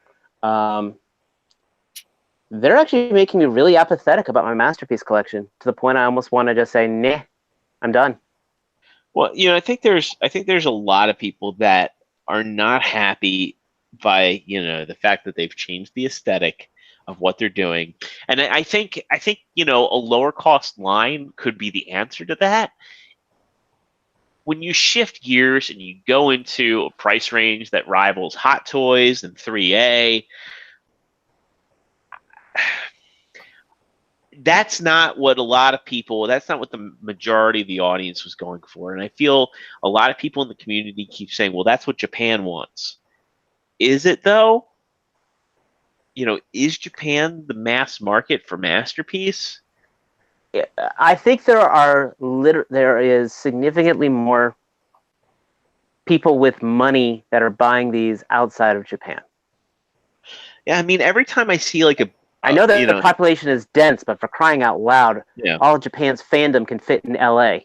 They're actually making me really apathetic about my Masterpiece collection, to the point I almost want to just say, nah, I'm done. Well, you know, I think there's a lot of people that are not happy by, you know, the fact that they've changed the aesthetic of what they're doing. And I think, you know, a lower cost line could be the answer to that. When you shift gears and you go into a price range that rivals Hot Toys and 3A, that's not what the majority of the audience was going for. And I feel a lot of people in the community keep saying, well, that's what Japan wants. Is it, though? You know, is Japan the mass market for Masterpiece? I think there is significantly more people with money that are buying these outside of Japan. Yeah, I mean, every time I see like I know that the population is dense, but for crying out loud, all of Japan's fandom can fit in LA.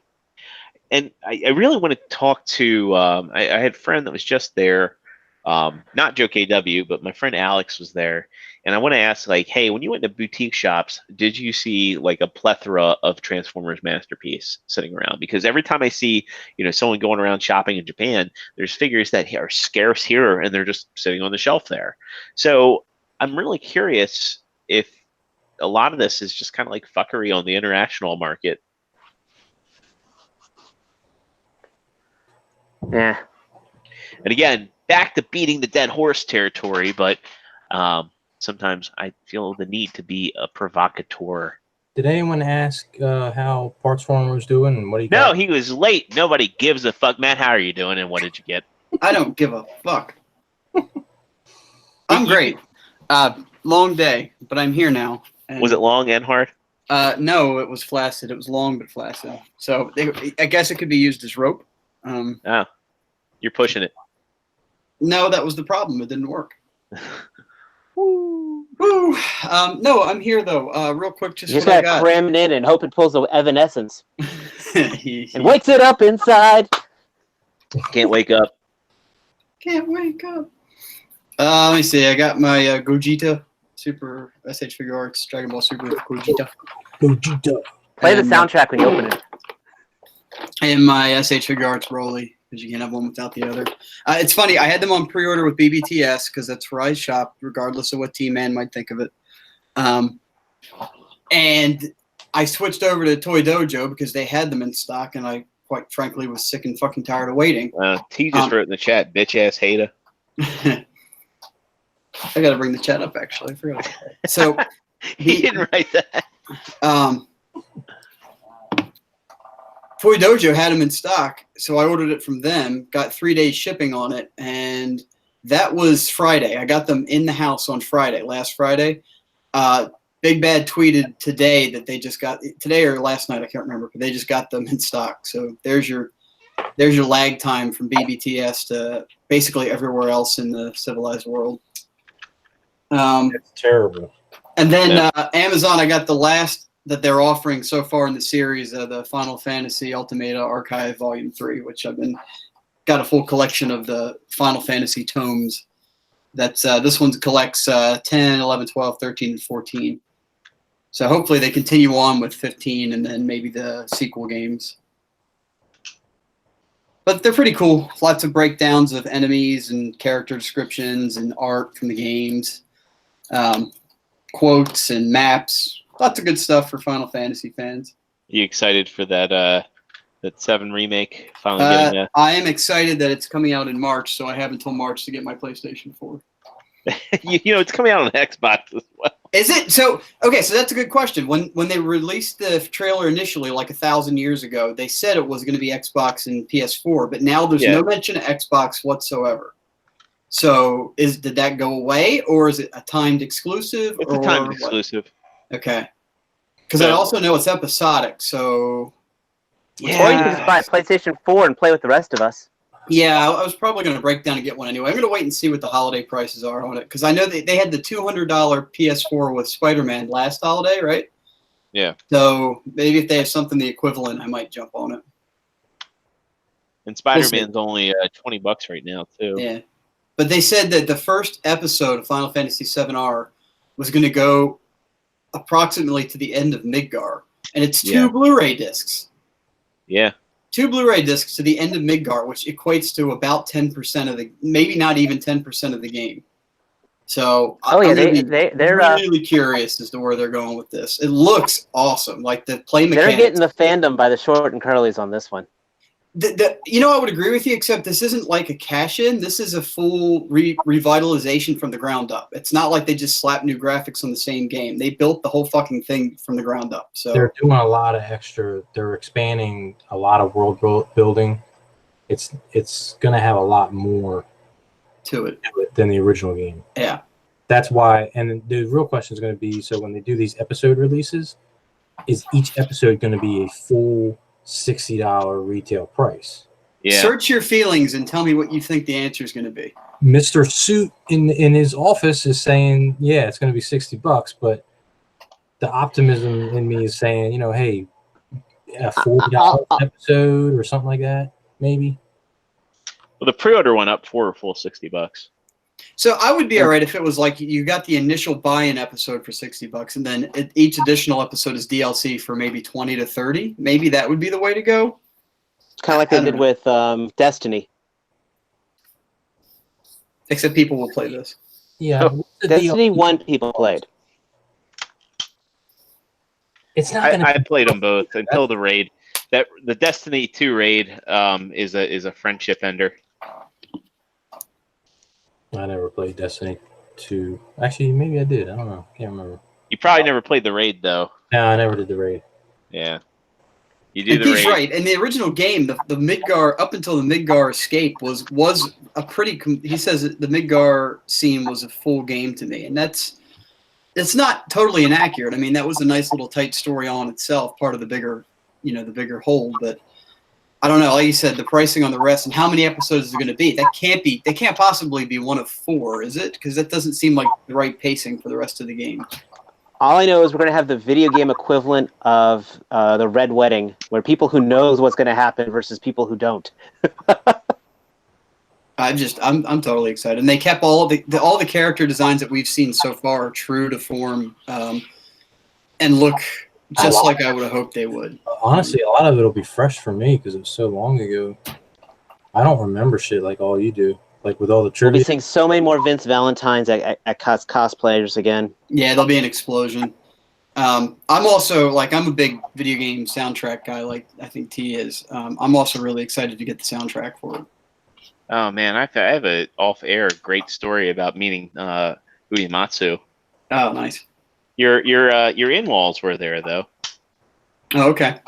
And I really want to talk to. I had a friend that was just there, not Joe KW, but my friend Alex was there, and I want to ask, like, hey, when you went to boutique shops, did you see like a plethora of Transformers Masterpiece sitting around? Because every time I see, someone going around shopping in Japan, there's figures that are scarce here, and they're just sitting on the shelf there. So I'm really curious if a lot of this is just kind of like fuckery on the international market. Yeah. And again, back to beating the dead horse territory, but sometimes I feel the need to be a provocateur. Did anyone ask how Partsformer was doing and what he No, got? he was late. Nobody gives a fuck. Matt, how are you doing and what did you get? I don't give a fuck. I'm great. Long day, but I'm here now. Was it long and hard? No, it was flaccid. It was long but flaccid. So I guess it could be used as rope. Oh, you're pushing it. No, that was the problem. It didn't work. Woo. Woo. No, I'm here though. Real quick, just you just what I gotta got. cram it in and hope it pulls the evanescence and and wakes it up inside. Can't wake up. Can't wake up. Let me see. I got my Gogeta Super SH Figure Arts Dragon Ball Super Gogeta. Gogeta. Play the soundtrack when you open it. And my SH Figure Arts Broly, because you can't have one without the other. It's funny. I had them on pre-order with BBTS because that's where I shop, regardless of what T-Man might think of it. And I switched over to Toy Dojo because they had them in stock, and I, quite frankly, was sick and fucking tired of waiting. T just wrote in the chat, bitch-ass hater. I got to bring the chat up, actually. I forgot. So he didn't write that. Toy Dojo had them in stock, so I ordered it from them, got 3 days shipping on it, and that was Friday. I got them in the house on Friday, last Friday. Big Bad tweeted today that they just got, today or last night, I can't remember, but they just got them in stock. So there's your lag time from BBTS to basically everywhere else in the civilized world. It's terrible. And then Amazon, I got the last that they're offering so far in the series, the Final Fantasy Ultimata Archive Volume 3, which I've got a full collection of the Final Fantasy tomes. That's this one collects 10, 11, 12, 13, and 14. So hopefully they continue on with 15 and then maybe the sequel games. But they're pretty cool. Lots of breakdowns of enemies and character descriptions and art from the games. Quotes and maps. Lots of good stuff for Final Fantasy fans. You excited for that 7 remake finally getting a... I am excited that it's coming out in March, so I have until March to get my PlayStation 4. It's coming out on Xbox as well. Is it? So, okay, so that's a good question. When they released the trailer initially, like 1,000 years ago, they said it was going to be Xbox and PS4, but now there's no mention of Xbox whatsoever. So, did that go away, or is it a timed exclusive? It's a timed exclusive. Okay. Because I also know it's episodic, so... Yeah. Or you can just buy a PlayStation 4 and play with the rest of us. Yeah, I was probably going to break down and get one anyway. I'm going to wait and see what the holiday prices are on it. Because I know they had the $200 PS4 with Spider-Man last holiday, right? Yeah. So maybe if they have something the equivalent, I might jump on it. And Spider-Man's only $20 right now, too. Yeah. But they said that the first episode of Final Fantasy VII-R was going to go approximately to the end of Midgar. And it's 2 Blu-ray discs. Yeah. 2 Blu-ray discs to the end of Midgar, which equates to about 10% of the, maybe not even 10% of the game. So I'm they're really curious as to where they're going with this. It looks awesome. Like the play mechanics. They're getting the fandom by the short and curlies on this one. I would agree with you, except this isn't like a cash-in. This is a full revitalization from the ground up. It's not like they just slapped new graphics on the same game. They built the whole fucking thing from the ground up. So they're doing a lot of extra. They're expanding a lot of world building. It's going to have a lot more to it than the original game. Yeah. That's why. And the real question is going to be, so when they do these episode releases, is each episode going to be a full $60 retail price? Yeah. Search your feelings and tell me what you think the answer is going to be. Mr. Suit in his office is saying, yeah, it's going to be $60, but the optimism in me is saying, hey, a $40 episode or something like that, maybe. Well, the pre-order went up for a full $60. So I would be all right if it was like you got the initial buy-in episode for $60, and then each additional episode is DLC for maybe 20 to 30. Maybe that would be the way to go. It's kind of like they did with Destiny. Except people will play this. Yeah, Destiny 1 people played. It's not going to. I played them both until the raid. The Destiny 2 raid is a friendship ender. I never played Destiny 2. Actually, maybe I did. I don't know. Can't remember. You probably never played the raid though. No, I never did the raid. Yeah. You do And the he's raid. right. In the original game, the Midgar, up until the Midgar escape, was a pretty. He says that the Midgar scene was a full game to me, and it's not totally inaccurate. I mean, that was a nice little tight story on itself, part of the bigger whole. But I don't know. Like you said, the pricing on the rest and how many episodes is it going to be? They can't possibly be one of 4, is it? Because that doesn't seem like the right pacing for the rest of the game. All I know is we're going to have the video game equivalent of the Red Wedding, where people who knows what's going to happen versus people who don't. I'm totally excited, and they kept all the character designs that we've seen so far true to form, and look just like I would have hoped they would. Honestly, a lot of it'll be fresh for me because it was so long ago. I don't remember shit like all you do. Like with all the We'll trivia. be seeing so many more Vince Valentines at cosplayers again. Yeah, there'll be an explosion. I'm also I'm a big video game soundtrack guy, like I think T is. I'm also really excited to get the soundtrack for it. Oh man, I have a off-air great story about meeting Uematsu. Oh, nice. Your in-laws were there though. Oh, okay.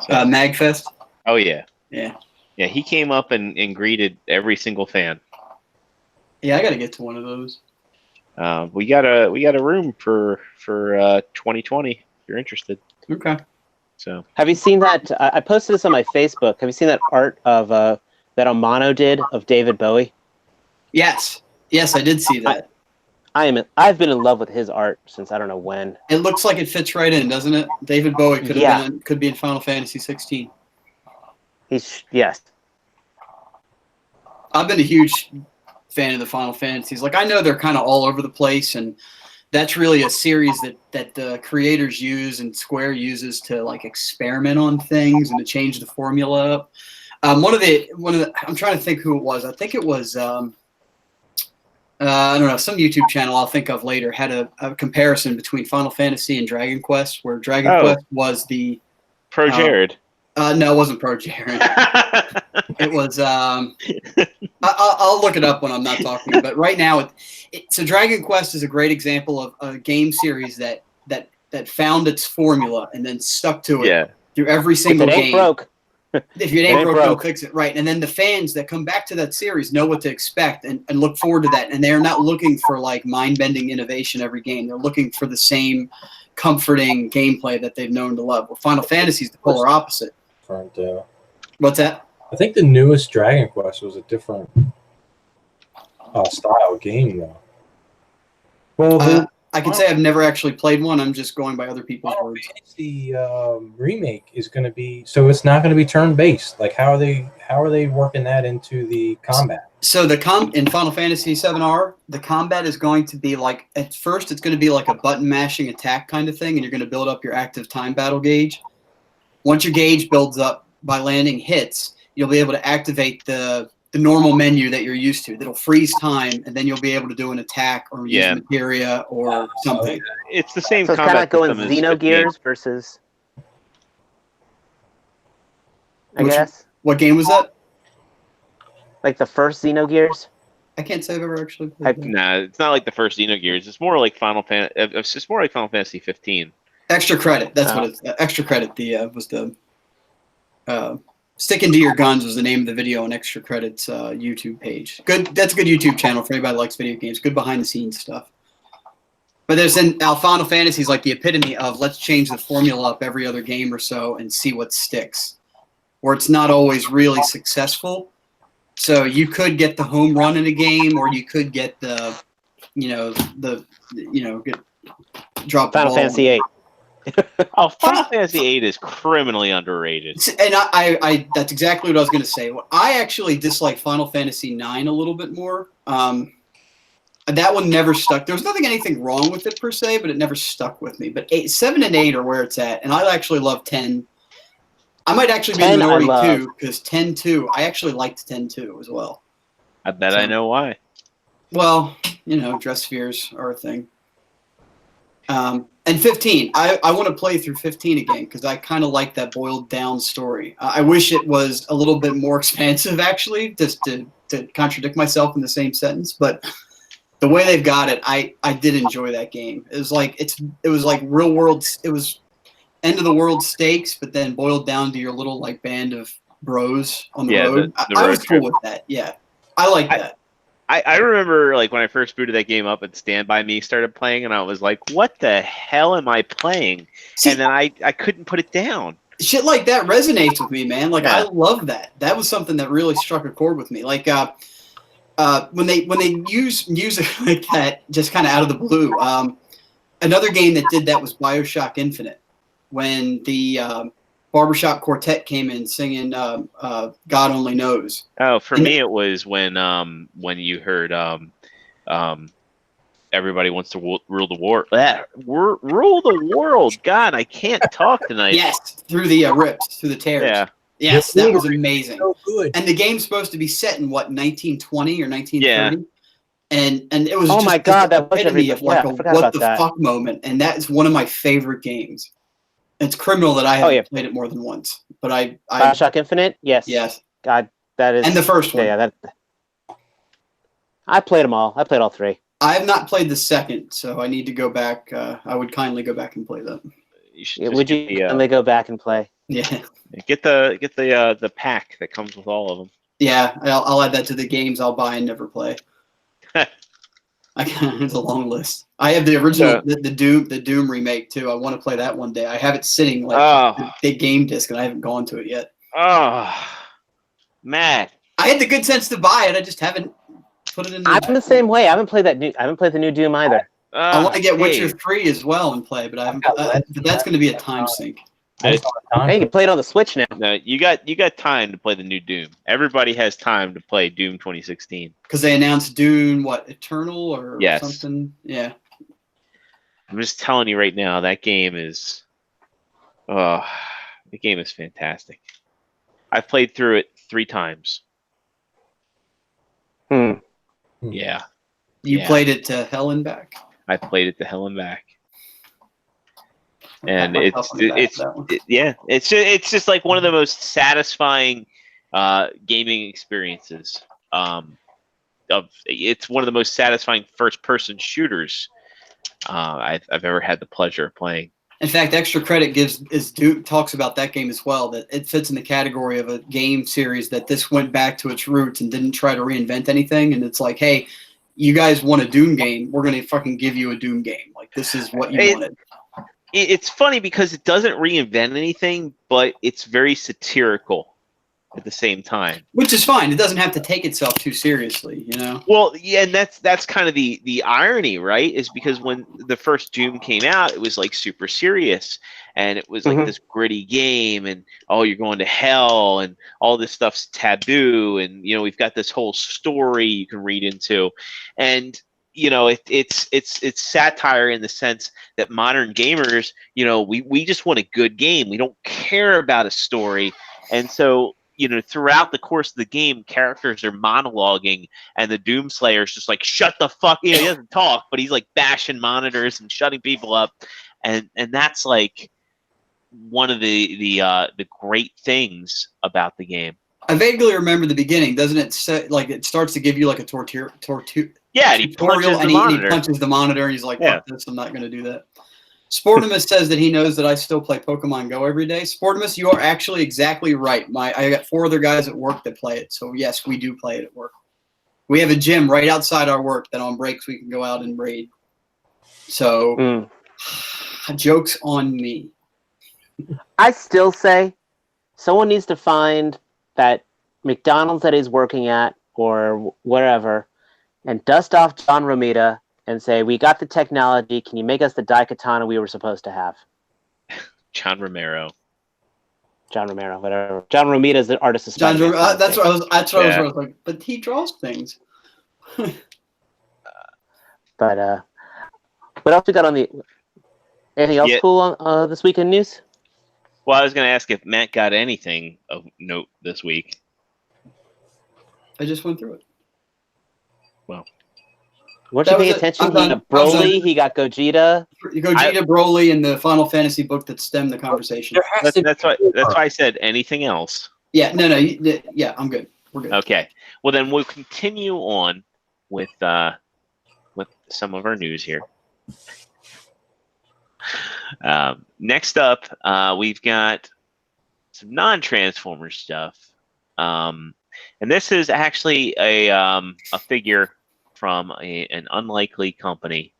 Magfest. Oh yeah. Yeah. Yeah, he came up and greeted every single fan. Yeah, I got to get to one of those. We got a room for 2020 if you're interested. Okay. So Have you seen that? I posted this on my Facebook. Have you seen that art of that Amano did of David Bowie? Yes, I did see that. I've been in love with his art since I don't know when. It looks like it fits right in, doesn't it? David Bowie could be in Final Fantasy 16. Yes. I've been a huge fan of the Final Fantasies. Like, I know they're kind of all over the place, and that's really a series that the creators use and Square uses to experiment on things and to change the formula up. One of the I'm trying to think who it was. I think it was I don't know, some YouTube channel I'll think of later had a comparison between Final Fantasy and Dragon Quest, where Dragon Quest was the Pro Jared. No, it wasn't Pro Jared. It was I'll look it up when I'm not talking. But right now, so Dragon Quest is a great example of a game series that found its formula and then stuck to it through every single if it ain't game. broke. If it ain't broke, don't fix it. Right. And then the fans that come back to that series know what to expect and look forward to that. And they're not looking for mind-bending innovation every game. They're looking for the same comforting gameplay that they've known to love. Well, Final Fantasy is the polar opposite. What's that? I think the newest Dragon Quest was a different style game, though. Well, I can say I've never actually played one. I'm just going by other people's words. The remake is going to be it's not going to be turn-based. Like, how are they working that into the combat? So in Final Fantasy VII-R, the combat is going to be at first it's going to be like a button mashing attack kind of thing, and you're going to build up your active time battle gauge. Once your gauge builds up by landing hits, you'll be able to activate the normal menu that you're used to. That'll freeze time, and then you'll be able to do an attack or use materia or something. It's the same. So it's kind of like going Xenogears versus. I guess. What game was that? Like the first Xenogears. I can't say I've ever actually played that. Nah, it's not like the first Xenogears. It's more like Final Fantasy. It's more like Final Fantasy 15. Extra credit. That's what it's. Extra credit. Was the Sticking to Your Guns was the name of the video on Extra Credit's YouTube page. Good. That's a good YouTube channel for anybody that likes video games. Good behind the scenes stuff. But Final Fantasy is like the epitome of let's change the formula up every other game or so and see what sticks. where it's not always really successful. So you could get the home run in a game, or you could get the, get drop the Final ball. Fantasy VIII. Oh, Final Fantasy VIII is criminally underrated. And I that's exactly what I was going to say. I actually dislike Final Fantasy IX a little bit more. That one never stuck. There was anything wrong with it per se, but it never stuck with me. But 7 and 8 are where it's at, and I actually love 10. I might actually be in the 10 I minority love. too, because 10-2, I actually liked 10-2 as well. I bet I know why. Well, dress spheres are a thing. And 15, I want to play through 15 again because I kind of like that boiled down story. I wish it was a little bit more expansive, actually, just to contradict myself in the same sentence. But the way they've got it, I did enjoy that game. It was like real world. It was end of the world stakes, but then boiled down to your little band of bros on the road. The I road was cool trip. with that. Yeah, I like that. I remember when I first booted that game up and Stand By Me started playing, and I was like, what the hell am I playing? See, and then I couldn't put it down. Shit like that resonates with me, man. Yeah. I love that. That was something that really struck a chord with me. When they use music like that, just kind of out of the blue. Another game that did that was BioShock Infinite, when the Barbershop Quartet came in singing "God Only Knows." Oh, for me, it was when you heard everybody wants to rule the war. Rule the world. God, I can't talk tonight. Yes, through the rips, through the tears. Yeah. Yes, that was amazing. So good. And the game's supposed to be set in 1920 or 1930. Yeah. And it was Oh just my God, this that was epitome of everything. Yeah, I a forgot what about the that. fuck moment, and that is one of my favorite games. It's criminal that I haven't yeah. played it more than once, but I BioShock Infinite? Yes. yes, God, that is. and the first one. Yeah, that. I played them all. I played all three. I have not played the second, so I need to go back. I would kindly go back and play that. You should Yeah, just would you finally go back and play? Yeah, get the pack that comes with all of them. yeah. I'll add that to the games I'll buy and never play. It's a long list. I have the original, the Doom remake too. I want to play that one day. I have it sitting the big game disc, and I haven't gone to it yet. Oh, Matt. I had the good sense to buy it. I just haven't put it in. I'm the same way. I haven't played the new Doom either. I want to get Dave. Witcher 3 as well and play, but I haven't. But that's going to be a time sink. Hey, you play it on the Switch now. No, you got time to play the new Doom. Everybody has time to play Doom 2016. Because they announced Dune, Eternal or Yes. something? Yeah. I'm just telling you right now, that game is, the game is fantastic. I've played through it 3 times. Hmm. Yeah, You Yeah. played it to hell and back. I played it to hell and back. And Pat myself on the back for that one. it's just like one of the most satisfying gaming experiences. It's one of the most satisfying first-person shooters I've ever had the pleasure of playing. In fact, extra credit talks about that game as well, that it fits in the category of a game series that this went back to its roots and didn't try to reinvent anything. And it's like, hey, you guys want a Doom game, we're going to fucking give you a Doom game. Like, this is what you wanted. It's funny because it doesn't reinvent anything, but it's very satirical at the same time. Which is fine. It doesn't have to take itself too seriously, you know? Well, yeah, and that's kind of the irony, right? Is because when the first Doom came out, it was like super serious, and it was like this gritty game, and you're going to hell, and all this stuff's taboo, and we've got this whole story you can read into, and it's satire in the sense that modern gamers, we just want a good game. We don't care about a story, and so. Throughout the course of the game, characters are monologuing, and the Doomslayer's just like, shut the fuck. He doesn't talk, but he's like bashing monitors and shutting people up, and that's like one of the great things about the game. I vaguely remember the beginning. Doesn't it say, it starts to give you like a Yeah, and he punches the monitor. He punches the monitor, and he's like, Yeah. fuck this, I'm not going to do that. Sportimus says that he knows that I still play Pokemon Go every day. Sportimus, you are actually exactly right. I got 4 other guys at work that play it. So, yes, we do play it at work. We have a gym right outside our work that on breaks we can go out and raid. So, jokes on me. I still say someone needs to find that McDonald's that he's working at or wherever and dust off John Romita and say, we got the technology. Can you make us the Daikatana we were supposed to have? John Romero. John Romero, whatever. John Romita is the artist of John, Spider-Man. that's what I was. That's what I Yeah. was like. But he draws things. But what else we got on the? Anything else Yeah. cool on this weekend news? Well, I was going to ask if Matt got anything of note this week. I just went through it. Weren't That you paying was it. attention? I'm He done. got I'm done. Broly. He got Gogeta. Gogeta, Broly, and the Final Fantasy book that stemmed the conversation. There has to That's be why I said anything else. Yeah, no, yeah, I'm good. We're good. Okay. Well, then we'll continue on with some of our news here. Next up, we've got some non-Transformers stuff, and this is actually a figure from an unlikely company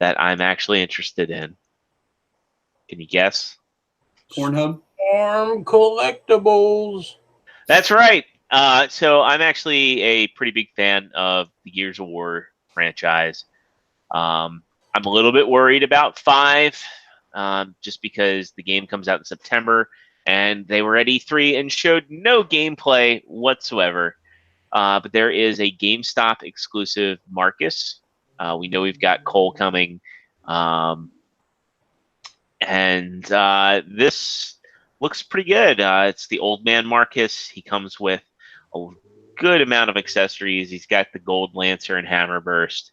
that I'm actually interested in. Can you guess? Pornhub. Arm Collectibles. That's right. So I'm actually a pretty big fan of the Gears of War franchise. I'm a little bit worried about 5, just because the game comes out in September, and they were at E3 and showed no gameplay whatsoever. But there is a GameStop exclusive Marcus. We know we've got Cole coming. And this looks pretty good. It's the old man Marcus. He comes with a good amount of accessories. He's got the gold lancer and hammer burst.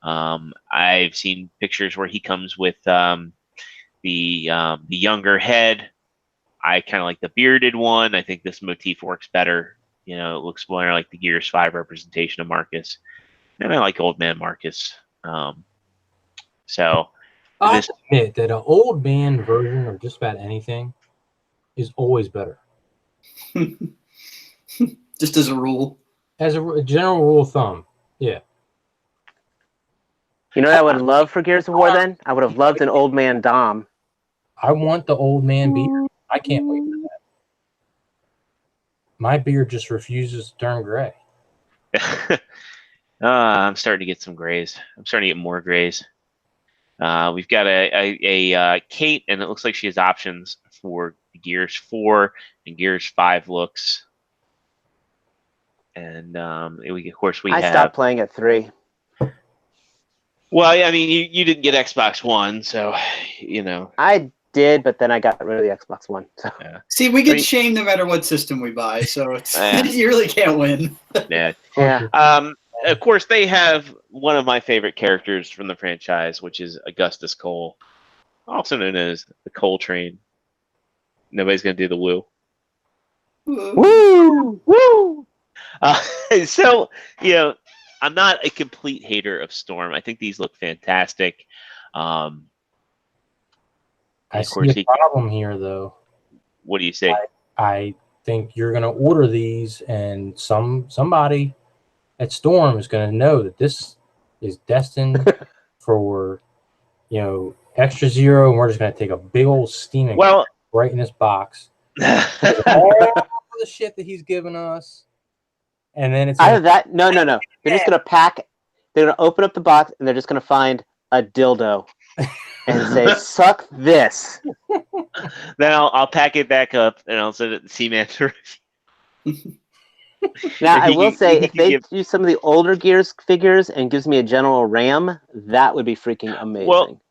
I've seen pictures where he comes with the younger head. I kind of like the bearded one. I think this motif works better. You know, it looks more like the Gears 5 representation of Marcus. And I like old man Marcus. So I this admit that an old man version of just about anything is always better. Just as a rule. As a general rule of thumb, yeah. You know what I would love for Gears of War then? I would have loved an old man Dom. I want the old man beard. I can't wait for that. My beard just refuses to turn gray. I'm starting to get some grays. I'm starting to get more grays. We've got a Kate, and it looks like she has options for Gears 4 and Gears 5 looks. And of course we I have. stopped playing at 3. Well, I mean, you didn't get Xbox One, so you know. I did, but then I got rid of the Xbox One. So. See, we get I mean- shamed no matter what system we buy, so it's Yeah. you really can't win. Yeah. Yeah. Of course, they have one of my favorite characters from the franchise, which is Augustus Cole, also known as the Cole Train. Nobody's gonna do the woo. Woo! Woo! So, you know, I'm not a complete hater of Storm. I think these look fantastic. I Of course, see a problem here, though. what do you say? I think you're going to order these, and somebody at Storm is going to know that this is destined for, extra zero, and we're just going to take a big old steaming Well, right in this box. All the shit that he's given us, and then it's Either that, no. They're just gonna pack. They're gonna open up the box and they're just gonna find a dildo and say, "Suck this." then I'll pack it back up and I'll send it to Seaman to review. Now, I He will can- say, he if can they give- do some of the older Gears figures and gives me a General Ram, that would be freaking amazing. Well,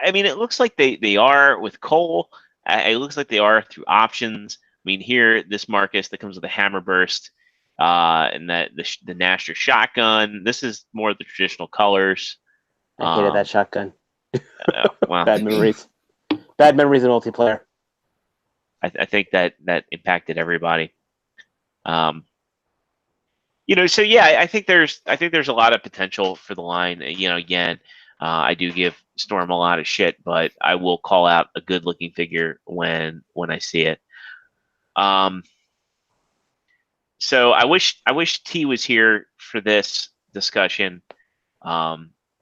I mean, it looks like they are with Cole. It looks like they are through options. I mean, here, this Marcus that comes with a hammer burst, and that the Nasher shotgun. This is more of the traditional colors. I hated that shotgun. Wow. Bad memories. Bad memories in multiplayer. I think that impacted everybody. So yeah, I think there's a lot of potential for the line. Again, I do give Storm a lot of shit, but I will call out a good looking figure when I see it. So I wish T was here for this discussion.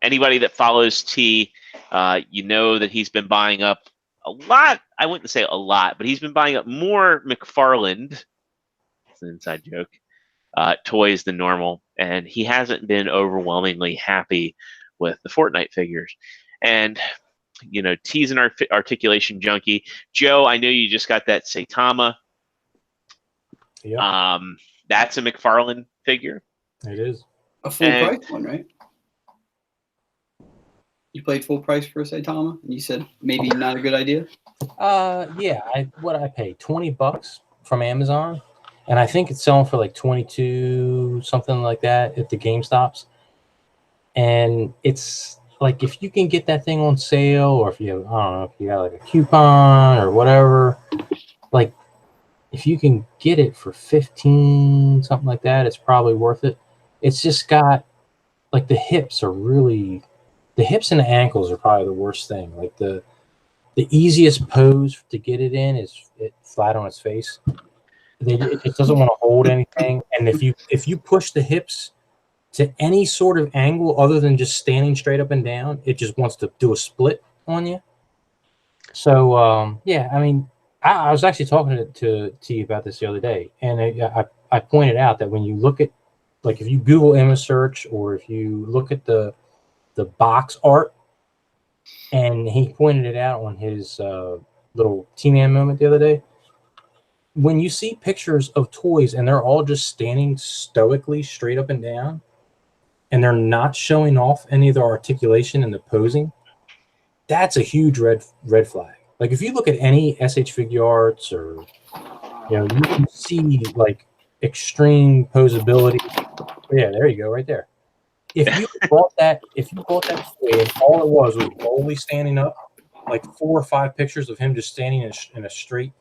Anybody that follows T, that he's been buying up a lot. I wouldn't say a lot, but he's been buying up more McFarlane. It's an inside joke. Toys than normal, and he hasn't been overwhelmingly happy with the Fortnite figures. And teasing our articulation junkie, Joe. I know you just got that Saitama. Yep, That's a McFarlane figure. it is. A full price one, right? You played full price for Saitama, and you said maybe not a good idea. Yeah. I paid $20 from Amazon, and I think it's selling for like 22, something like that at the GameStops. And it's like if you can get that thing on sale, or if you I don't know if you got like a coupon or whatever, like if you can get it for 15, something like that, it's probably worth it. It's just got like the hips and the ankles are probably the worst thing. Like the easiest pose to get it in is it flat on its face. It just doesn't want to hold anything. And if you push the hips to any sort of angle other than just standing straight up and down, it just wants to do a split on you. So yeah, I mean, I was actually talking to you about this the other day, and I pointed out that when you look at, like, if you Google image search or if you look at the box art, and he pointed it out on his little T-Man moment the other day, when you see pictures of toys and they're all just standing stoically straight up and down, and they're not showing off any of the articulation and the posing, that's a huge red flag. Like if you look at any SH Figure Arts, or you can see like extreme posability. Yeah, there you go, right there. If you bought that toy and all it was only standing up, like 4 or 5 pictures of him just standing in a straight,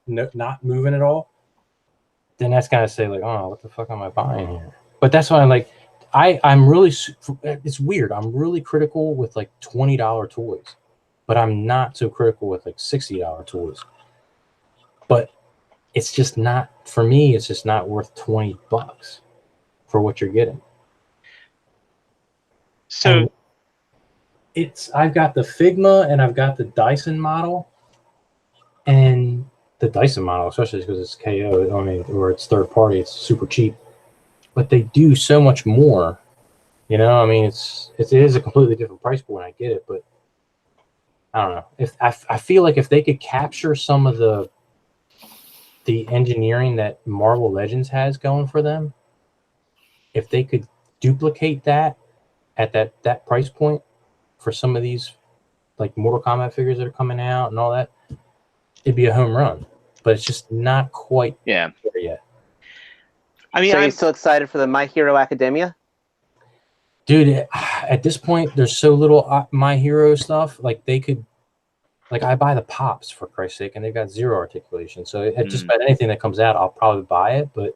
not moving at all, then that's gonna say like, oh, what the fuck am I buying here? But that's why I'm like, I'm really, it's weird. I'm really critical with like $20 toys, but I'm not so critical with like $60 toys. But it's just not, for me, it's just not worth $20 for what you're getting. So I've got the Figma and I've got the Dyson model, and the Dyson model, especially because it's KO, I mean, or it's third party, it's super cheap, but they do so much more. I mean, it is a completely different price point. I get it, but I don't know. If I feel like if they could capture some of the engineering that Marvel Legends has going for them, if they could duplicate that at that price point for some of these like Mortal Kombat figures that are coming out and all that, it'd be a home run. But it's just not quite there yet. I mean, so you're still excited for the My Hero Academia? Dude, at this point, there's so little My Hero stuff. Like they could, like I buy the Pops for Christ's sake, and they've got 0 articulation. So just about anything that comes out, I'll probably buy it. But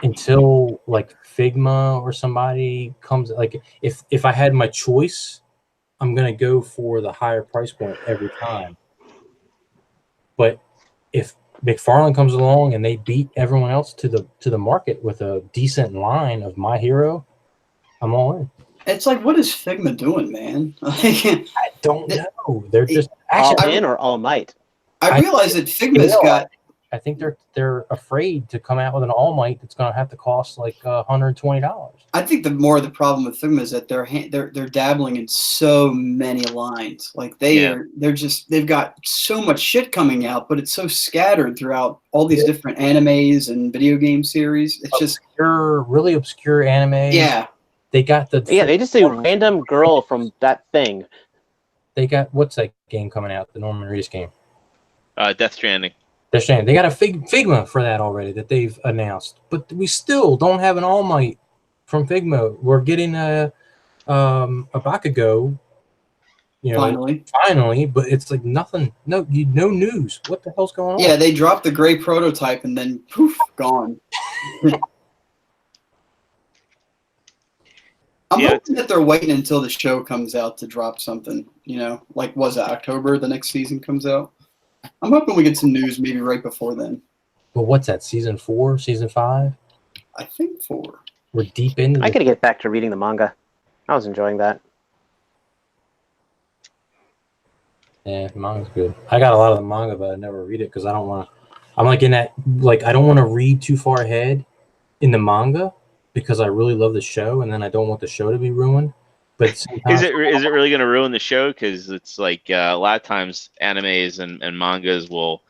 until like Figma or somebody comes, like if I had my choice, I'm gonna go for the higher price point every time. But if McFarlane comes along and they beat everyone else to the market with a decent line of My Hero, I'm all in. It's like, what is Figma doing, man? I don't know. They're just All actually. in or all might? I realize that Figma's got. I think they're afraid to come out with an All Might that's going to have to cost like $120. I think the more the problem with Figma is that they're dabbling in so many lines. Like they've got so much shit coming out, but it's so scattered throughout all these different animes and video game series. It's just really obscure anime. Yeah. They got they just do random girl from that thing. They got, what's that game coming out? The Norman Reedus game. Death Stranding. They're saying they got a Figma for that already that they've announced, but we still don't have an All Might from Figma. We're getting a Bakugo, finally, but it's like nothing. No news. What the hell's going on? Yeah, they dropped the gray prototype and then poof, gone. I'm hoping that they're waiting until the show comes out to drop something. Like was it October? The next season comes out. I'm hoping we get some news maybe right before then. But what's that, season 4, season 5? I think 4. We're deep into I gotta get back to reading the manga. I was enjoying that. Yeah, the manga's good. I got a lot of the manga, but I never read it because I don't want to. I'm like in that, like, I don't want to read too far ahead in the manga because I really love the show, and then I don't want the show to be ruined. But sometimes, Is it really going to ruin the show? Because it's like a lot of times animes and mangas will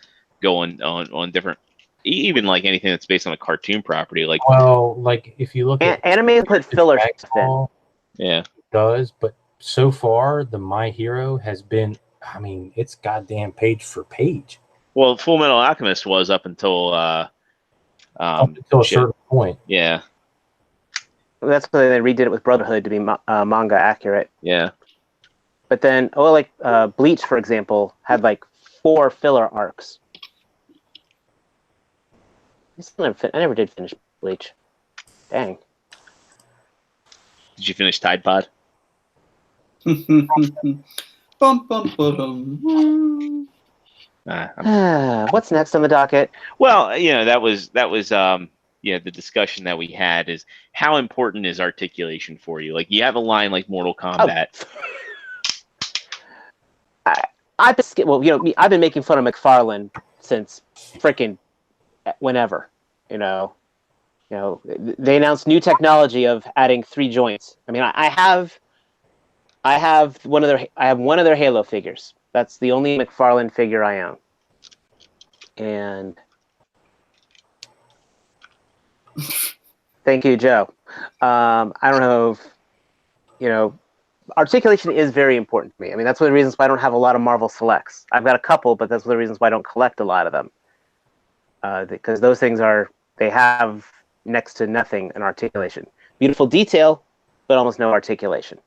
go on different, even like anything that's based on a cartoon property. Like, well, like if you look at Anime put filler Dragon stuff in. Ball, yeah, it does, but so far the My Hero has been. I mean, it's goddamn page for page. well, Full Metal Alchemist was up until Up until a shit. certain point. Yeah, That's why they redid it with Brotherhood to be manga accurate. yeah. But then, Bleach, for example, had like 4 filler arcs. I never did finish Bleach. Dang. Did you finish Tide Pod? Bum, bum, ba-dum. What's next on the docket? Well, that was the discussion that we had is how important is articulation for you? Like, you have a line like Mortal Kombat. I've been making fun of McFarlane since freaking whenever. They announced new technology of adding 3 joints. I mean, I have one of their Halo figures. That's the only McFarlane figure I own. And thank you, Joe. I don't know if, articulation is very important to me. I mean, that's one of the reasons why I don't have a lot of Marvel Selects. I've got a couple, but that's one of the reasons why I don't collect a lot of them. Because those things they have next to nothing in articulation. Beautiful detail, but almost no articulation.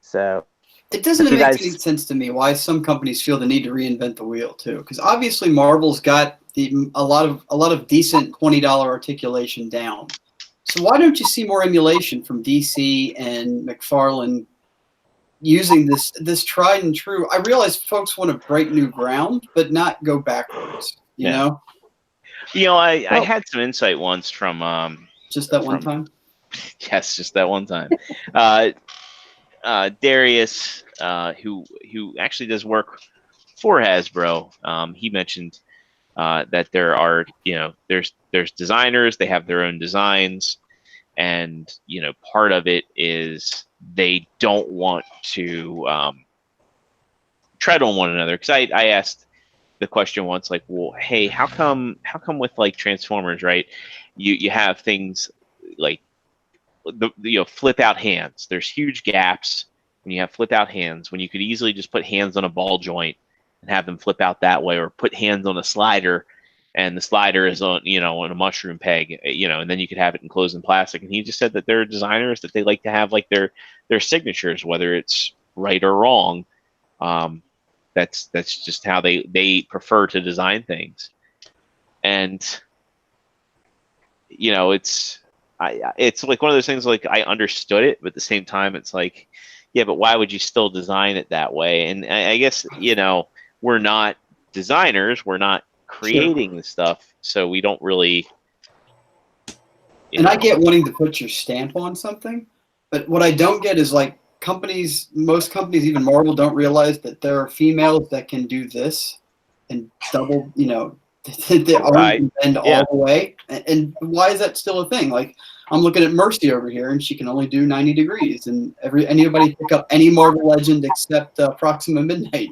So it doesn't make any sense to me why some companies feel the need to reinvent the wheel too. Because obviously Marvel's got a lot of decent $20 articulation down. So why don't you see more emulation from DC and McFarlane using this tried and true? I realize folks want to break new ground, but not go backwards. You know. I had some insight once from just that one time. Yes, just that one time. Darius, who actually does work for Hasbro, he mentioned that there are there's designers, they have their own designs, and part of it is they don't want to tread on one another. Because I asked the question once, like, well, hey, how come with like Transformers, right? You have things like the flip out hands. There's huge gaps when you have flip out hands when you could easily just put hands on a ball joint and have them flip out that way, or put hands on a slider and the slider is on on a mushroom peg, and then you could have it enclosed in plastic. And he just said that there are designers that they like to have like their signatures, whether it's right or wrong. That's just how they prefer to design things. And it's like one of those things, like, I understood it, but at the same time it's like, yeah, but why would you still design it that way? And I guess we're not designers, we're not creating the stuff, so we don't really and I get wanting to put your stamp on something, but what I don't get is like most companies, even Marvel, don't realize that there are females that can do this and double, they Right. bend all the way. And why is that still a thing? Like, I'm looking at Mercy over here, and she can only do 90 degrees. And anybody pick up any Marvel Legend except Proxima Midnight.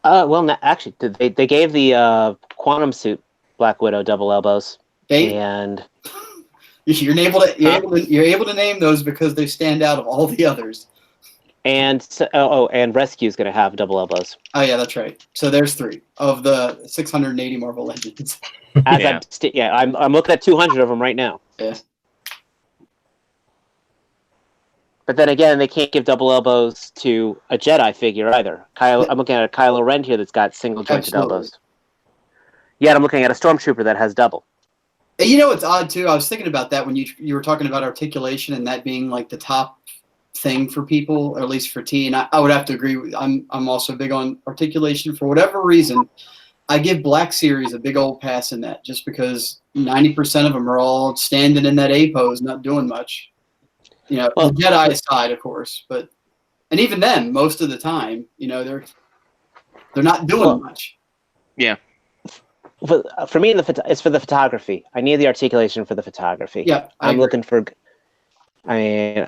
Actually, they gave the Quantum Suit Black Widow double elbows, and you're able to name those because they stand out of all the others. And and Rescue's going to have double elbows. Oh yeah, that's right. So there's 3 of the 680 Marvel Legends. I'm looking at 200 of them right now. Yeah. But then again, they can't give double elbows to a Jedi figure either. I'm looking at a Kylo Ren here that's got single jointed elbows. Yet I'm looking at a Stormtrooper that has double. It's odd too. I was thinking about that when you were talking about articulation and that being like the top thing for people, or at least for T. And I would have to agree. I'm also big on articulation. For whatever reason, I give Black Series a big old pass in that, just because 90% of them are all standing in that A pose, not doing much. The Jedi aside, of course, but And even then, most of the time, they're not doing much. Yeah. For me, it's for the photography. I need the articulation for the photography. Yeah, I'm looking for. I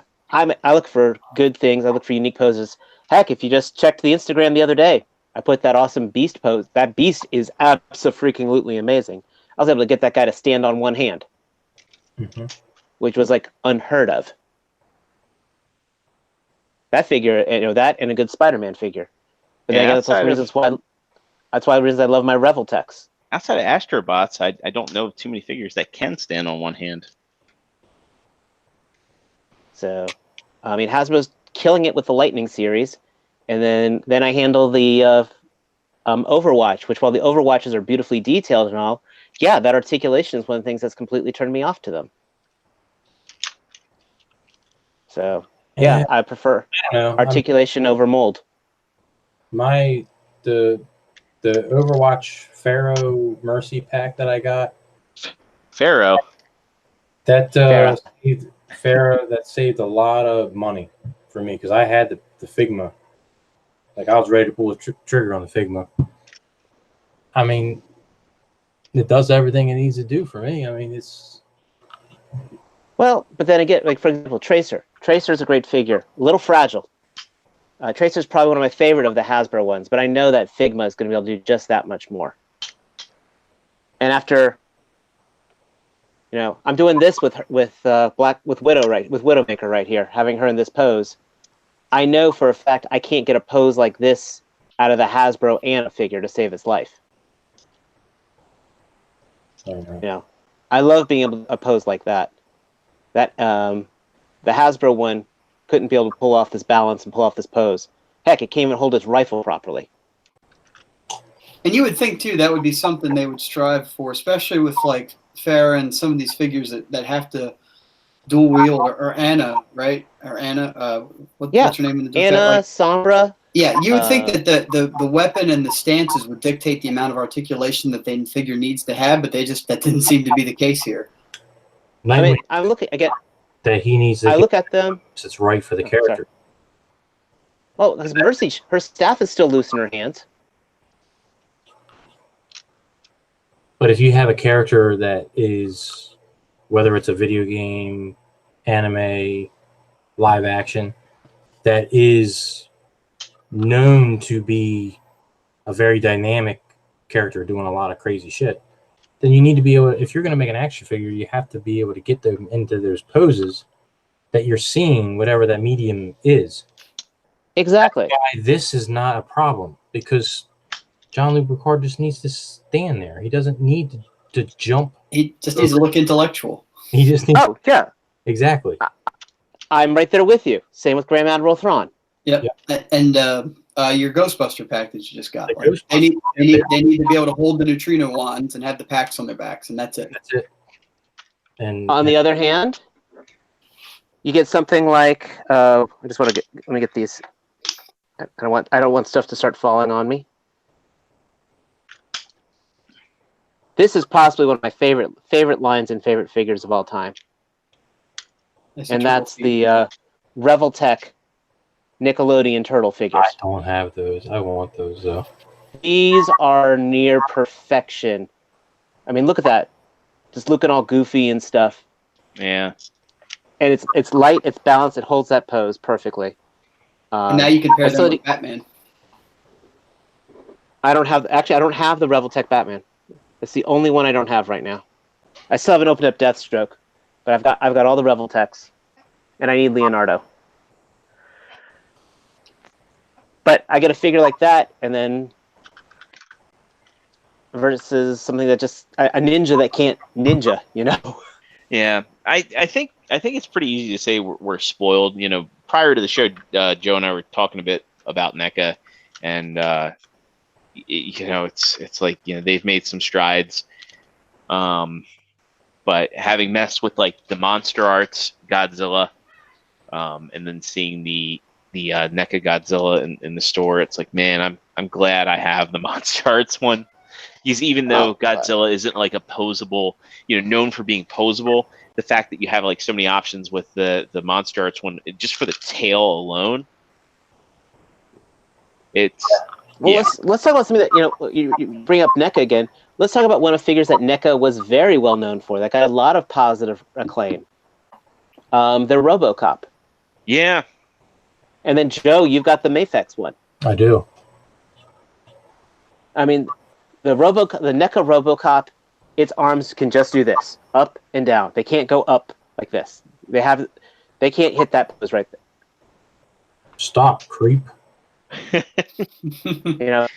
look for good things. I look for unique poses. Heck, if you just checked the Instagram the other day, I put that awesome beast pose. That beast is abso-freaking-lutely amazing. I was able to get that guy to stand on one hand, which was like unheard of. That figure, that and a good Spider-Man figure. But then again, that's one reasons why. That's why I love my Revoltex. Outside of Astrobots, I don't know too many figures that can stand on one hand. So, I mean, Hasbro's killing it with the Lightning series, and then I handle the Overwatch, which while the Overwatches are beautifully detailed and all, yeah, that articulation is one of the things that's completely turned me off to them. So, yeah, I prefer articulation over mold. The Overwatch Pharaoh Mercy pack that I got. Pharaoh. That Pharaoh that saved a lot of money for me because I had the Figma. Like I was ready to pull the trigger on the Figma. I mean, it does everything it needs to do for me. I mean, it's. Well, but then again, like for example, Tracer. Tracer is a great figure. A little fragile. Tracer is probably one of my favorite of the Hasbro ones, but I know that Figma is going to be able to do just that much more. And after, I'm doing this with Widowmaker right here, having her in this pose. I know for a fact I can't get a pose like this out of the Hasbro and a figure to save its life. I love being able to pose like that. That the Hasbro one couldn't be able to pull off this balance and pull off this pose. Heck, it can't even hold its rifle properly. And you would think too that would be something they would strive for, especially with like Farah and some of these figures that have to dual wield, or Anna, right? Or Anna, what's her name in the Anna, Sombra. Yeah, you would think that the weapon and the stances would dictate the amount of articulation that the figure needs to have, but that didn't seem to be the case here. I mean, I'm looking again. That he needs to. I look at them. It's right for the character. Well, because Mercy, her staff is still loose in her hands. But if you have a character that is, whether it's a video game, anime, live action, that is known to be a very dynamic character doing a lot of crazy shit, then you need to be able to, if you're going to make an action figure, you have to be able to get them into those poses that you're seeing, whatever that medium is. Exactly. That's why this is not a problem, because Jean-Luc Picard just needs to stand there. He doesn't need to jump. He just needs to look intellectual. He just needs. Oh, yeah. Exactly. I'm right there with you. Same with Grand Admiral Thrawn. Yep. And your Ghostbuster pack that you just got. Like, they need to be able to hold the neutrino wands and have the packs on their backs, and that's it. That's it. And on the other hand, you get something like I just want to let me get these. I don't want stuff to start falling on me. This is possibly one of my favorite lines and favorite figures of all time. And that's the Revoltech Nickelodeon turtle figures. I don't have those. I want those though. These are near perfection. I mean, look at that. Just looking all goofy and stuff. Yeah. And it's light, it's balanced, it holds that pose perfectly. And now you can pair them with Batman. I don't have the Revoltech Batman. It's the only one I don't have right now. I still haven't opened up Deathstroke, but I've got all the Revoltechs, and I need Leonardo. But I get a figure like that, and then versus something that just a ninja that can't ninja, Yeah, I think it's pretty easy to say we're spoiled. Prior to the show, Joe and I were talking a bit about NECA, and it's like they've made some strides, but having messed with like the Monster Arts Godzilla, and then seeing the NECA Godzilla in the store, it's like, man, I'm glad I have the Monster Arts one. Because even though Godzilla isn't like a posable, known for being posable, the fact that you have like so many options with the Monster Arts one, just for the tail alone, It's Well, yeah. let's talk about something that you bring up NECA again. Let's talk about one of the figures that NECA was very well known for. That got a lot of positive acclaim. Their RoboCop. Yeah. And then Joe, you've got the Mafex one. I do. I mean, the NECA RoboCop, its arms can just do this, up and down. They can't go up like this. They can't hit that pose right there. Stop, creep.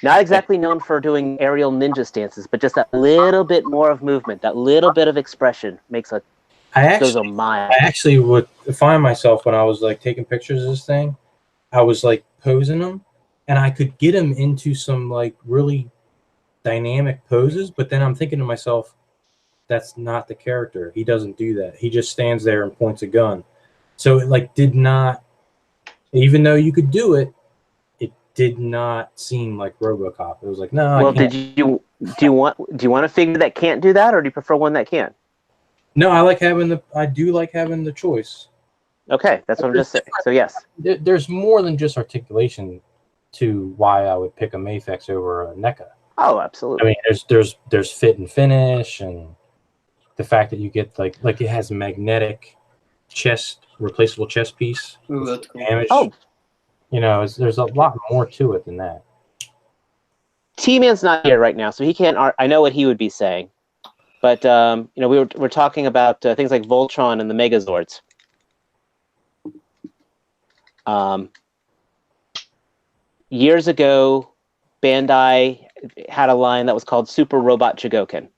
Not exactly known for doing aerial ninja stances, but just that little bit more of movement, that little bit of expression goes a mile. I actually would find myself when I was like taking pictures of this thing, I was like posing them, and I could get him into some like really dynamic poses, but then I'm thinking to myself, that's not the character. He doesn't do that. He just stands there and points a gun. So it like did not, even though you could do it, it did not seem like RoboCop. It was like, no. Well, I can't. do you want a figure that can't do that, or do you prefer one that can? No, I do like having the choice. Okay, that's what I'm just saying. So yes, There's more than just articulation to why I would pick a Mafex over a NECA. Oh, I absolutely. mean, there's fit and finish, and the fact that you get like it has magnetic replaceable chest piece. Ooh, that's cool. Damage. Oh. There's a lot more to it than that. T-Man's not here right now, so he can't. I know what he would be saying, but we're talking about things like Voltron and the Megazords. Years ago, Bandai had a line that was called Super Robot Chogokin,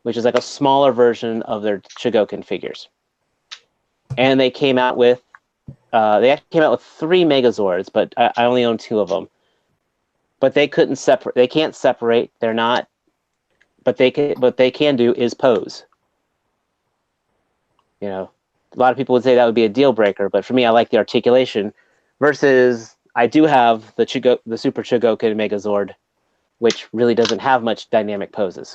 which is like a smaller version of their Chogokin figures. And they came out with three Megazords, but I only own two of them. But they couldn't separate. They can't separate. They're not. But what they can do is pose. A lot of people would say that would be a deal breaker, but for me, I like the articulation. Versus, I do have the Super Chogokin Megazord, which really doesn't have much dynamic poses.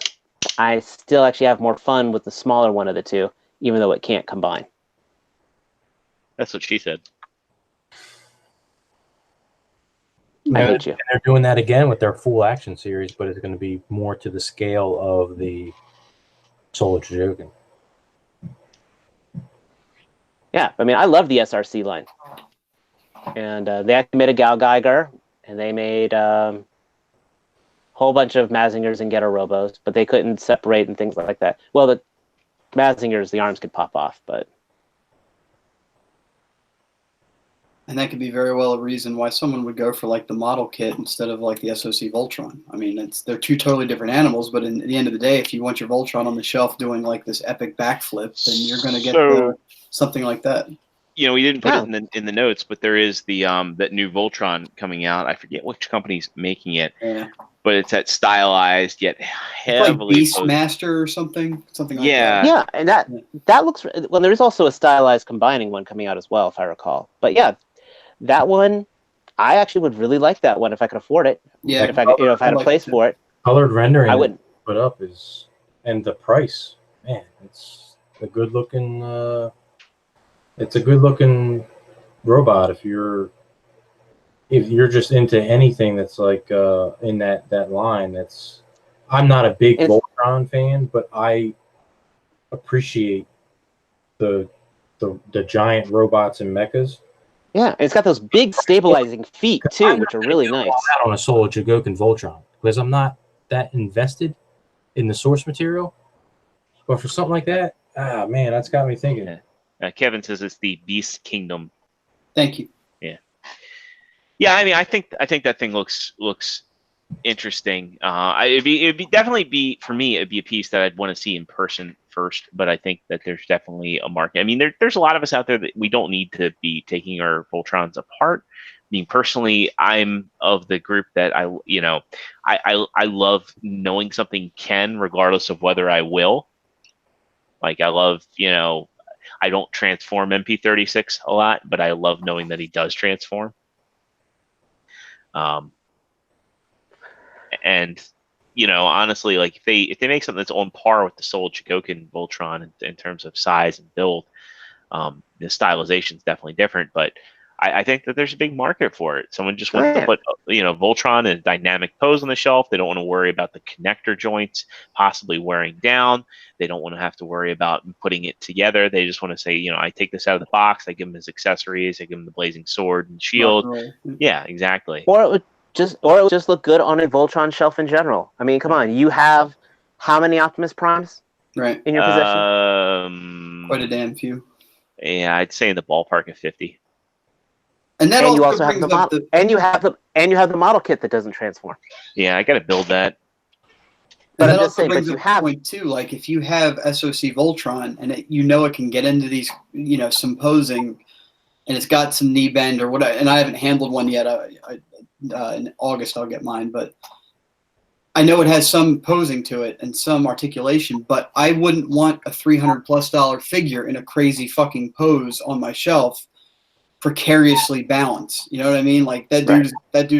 I still actually have more fun with the smaller one of the two, even though it can't combine. That's what she said. I hate you. And they're doing that again with their full action series, but it's going to be more to the scale of the Soul of Chogokin. Yeah, I mean, I love the SRC line. And they actually made a Gal Geiger, and they made a whole bunch of Mazingers and Ghetto Robos, but they couldn't separate and things like that. Well, the Mazingers, the arms could pop off, but... And that could be very well a reason why someone would go for like the model kit instead of like the SOC Voltron. I mean, they're two totally different animals, but at the end of the day, if you want your Voltron on the shelf doing like this epic backflip, then you're going to get something like that. We didn't put it in the notes, but there is the that new Voltron coming out. I forget which company's making it, but it's that stylized yet heavily like Beastmaster or something like that. Yeah, and that looks well. There is also a stylized combining one coming out as well, if I recall. But yeah, that one, I actually would really like that one if I could afford it. Yeah, if I had a place for it. Colored rendering I wouldn't put up and the price, man, it's a good looking. It's a good looking robot if you're just into anything that's like in that line. I'm not a big Voltron fan, but I appreciate the giant robots and mechas. Yeah, and it's got those big stabilizing feet too, which are really nice. On a Soul of Chogokin Voltron, because I'm not that invested in the source material, but for something like that, man, that's got me thinking. Yeah. Kevin says it's the Beast Kingdom. Thank you. Yeah. I mean, I think that thing looks interesting. It'd definitely be for me. It'd be a piece that I'd want to see in person first. But I think that there's definitely a market. I mean, there's a lot of us out there that we don't need to be taking our Voltrons apart. I mean, personally, I'm of the group that I love knowing something can, regardless of whether I will. Like I love, I don't transform MP36 a lot, but I love knowing that he does transform. And honestly, like if they make something that's on par with the Soul Chogokin Voltron in terms of size and build, the stylization is definitely different. But I think that there's a big market for it. Someone just wants to put, Voltron and dynamic pose on the shelf. They don't want to worry about the connector joints possibly wearing down. They don't want to have to worry about putting it together. They just want to say, I take this out of the box. I give him his accessories. I give him the blazing sword and shield. Yeah, exactly. Or it would just look good on a Voltron shelf in general. I mean, come on, you have how many Optimus Primes Right. in your possession? Quite a damn few. Yeah, I'd say in the ballpark of 50. And that And you also also have brings the up model, and you have the model kit that doesn't transform. Yeah, I got to build that. But and I'm that just also saying, but brings you up have the point too. Like if you have SOC Voltron and it can get into these, some posing, and it's got some knee bend or whatever. And I haven't handled one yet. In August I'll get mine, but I know it has some posing to it and some articulation. But I wouldn't want a $300+ figure in a crazy fucking pose on my shelf, precariously balanced. You know what I mean? Like that dude's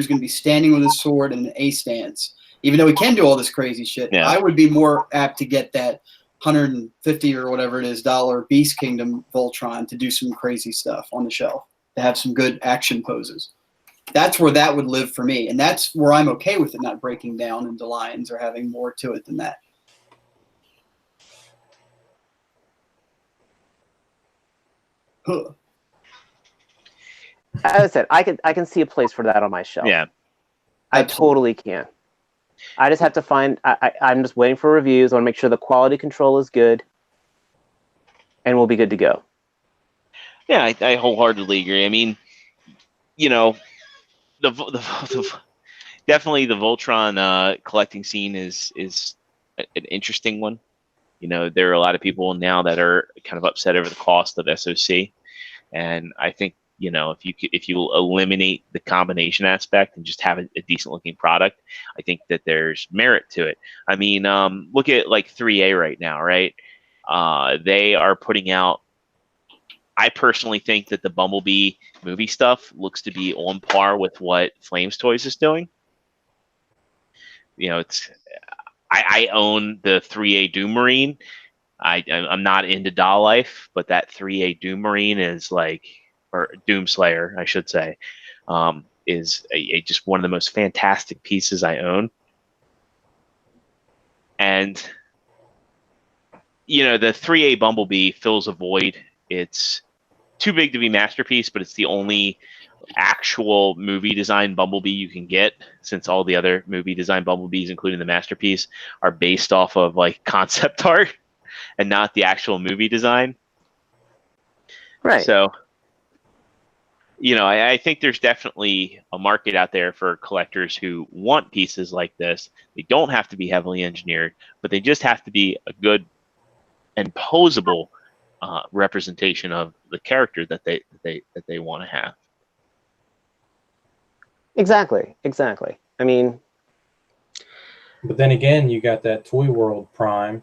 gonna be standing with his sword in an A stance. Even though he can do all this crazy shit, Yeah. I would be more apt to get that $150 or whatever it is Beast Kingdom Voltron to do some crazy stuff on the shelf, to have some good action poses. That's where that would live for me, and that's where I'm okay with it not breaking down into lines or having more to it than that. Huh. as I said, I can see a place for that on my shelf. Yeah. I Absolutely. totally can. I just have to find. I'm just waiting for reviews. I want to make sure the quality control is good, and we'll be good to go. Yeah, I wholeheartedly agree. I mean, definitely the Voltron collecting scene is an interesting one. There are a lot of people now that are kind of upset over the cost of SOC, and I think if you eliminate the combination aspect and just have a decent looking product, I think that there's merit to it. I mean, look at like 3A right now, right? They are putting out. I personally think that the Bumblebee movie stuff looks to be on par with what Flames Toys is doing. I own the 3A Doom Marine. I'm not into Doll Life, but that 3A Doom Marine is like, or Doom Slayer, I should say, is just one of the most fantastic pieces I own. And the 3A Bumblebee fills a void. It's too big to be Masterpiece, but it's the only actual movie design Bumblebee you can get, since all the other movie design Bumblebees, including the Masterpiece, are based off of like concept art and not the actual movie design. Right. So, I think there's definitely a market out there for collectors who want pieces like this. They don't have to be heavily engineered, but they just have to be a good and posable representation of the character that they want to have. Exactly. I mean, But then again, you got that Toy World Prime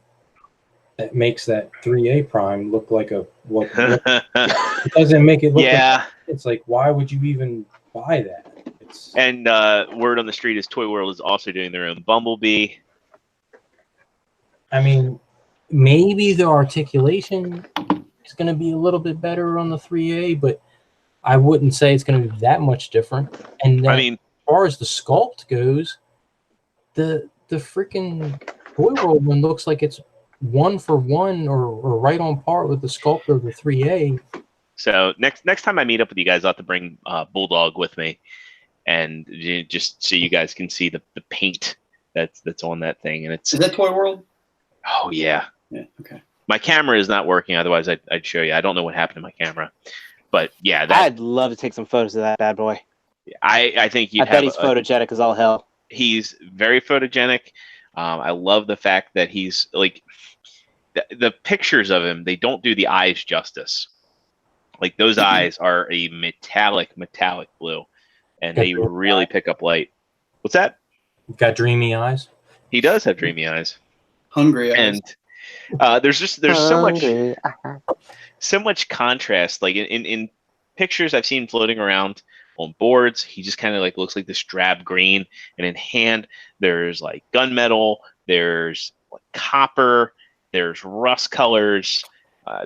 that makes that 3A Prime look like it doesn't make it look Yeah. It's like, why would you even buy that? And word on the street is Toy World is also doing their own Bumblebee. I mean, maybe the articulation is going to be a little bit better on the 3A, but I wouldn't say it's going to be that much different. And then, as far as the sculpt goes, the freaking Toy World one looks like it's 1-for-1 or right on par with the sculpt of the 3A. So next time I meet up with you guys, I'll have to bring Bulldog with me, and just so you guys can see the paint that's on that thing. And Is that Toy World? Oh yeah. Yeah. Okay. My camera is not working. Otherwise, I'd show you. I don't know what happened to my camera, but yeah, I'd love to take some photos of that bad boy. I think I bet he's photogenic as all hell. He's very photogenic. I love the fact that he's like the pictures of him. They don't do the eyes justice. Like those eyes are a metallic blue, and they really pick up light. What's that? Got dreamy eyes. He does have dreamy eyes. Hungry eyes. And there's so much contrast. Like in pictures I've seen floating around on boards, he just kind of like looks like this drab green, and in hand there's like gunmetal, there's like copper, there's rust colors.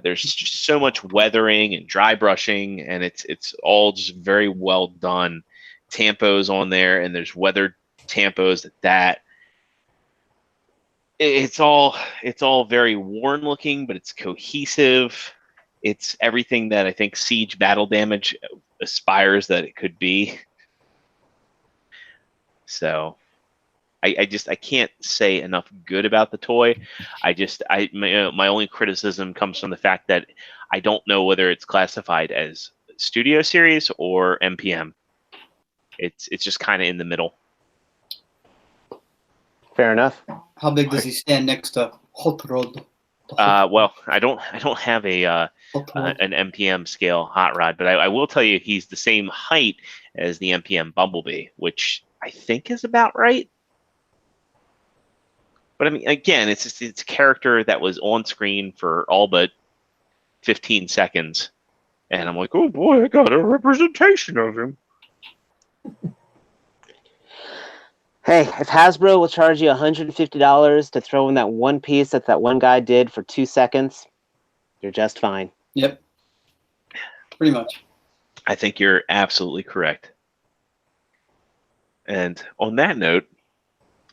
There's just so much weathering and dry brushing, and it's all just very well done. Tampos on there, and there's weathered tampos at that. It's all very worn looking, but it's cohesive. It's everything that I think Siege Battle Damage aspires that it could be. So I can't say enough good about the toy. My only criticism comes from the fact that I don't know whether it's classified as Studio Series or MPM. It's just kind of in the middle. Fair enough. How big does he stand next to Hot Rod? Well, I don't have a Hot Rod. an MPM scale hot rod, but I will tell you he's the same height as the MPM Bumblebee, which I think is about right. But I mean, again, it's a character that was on screen for all but 15 seconds, and I'm like, oh boy, I got a representation of him. Hey, if Hasbro will charge you $150 to throw in that one piece that one guy did for 2 seconds, you're just fine. Yep. Pretty much. I think you're absolutely correct. And on that note,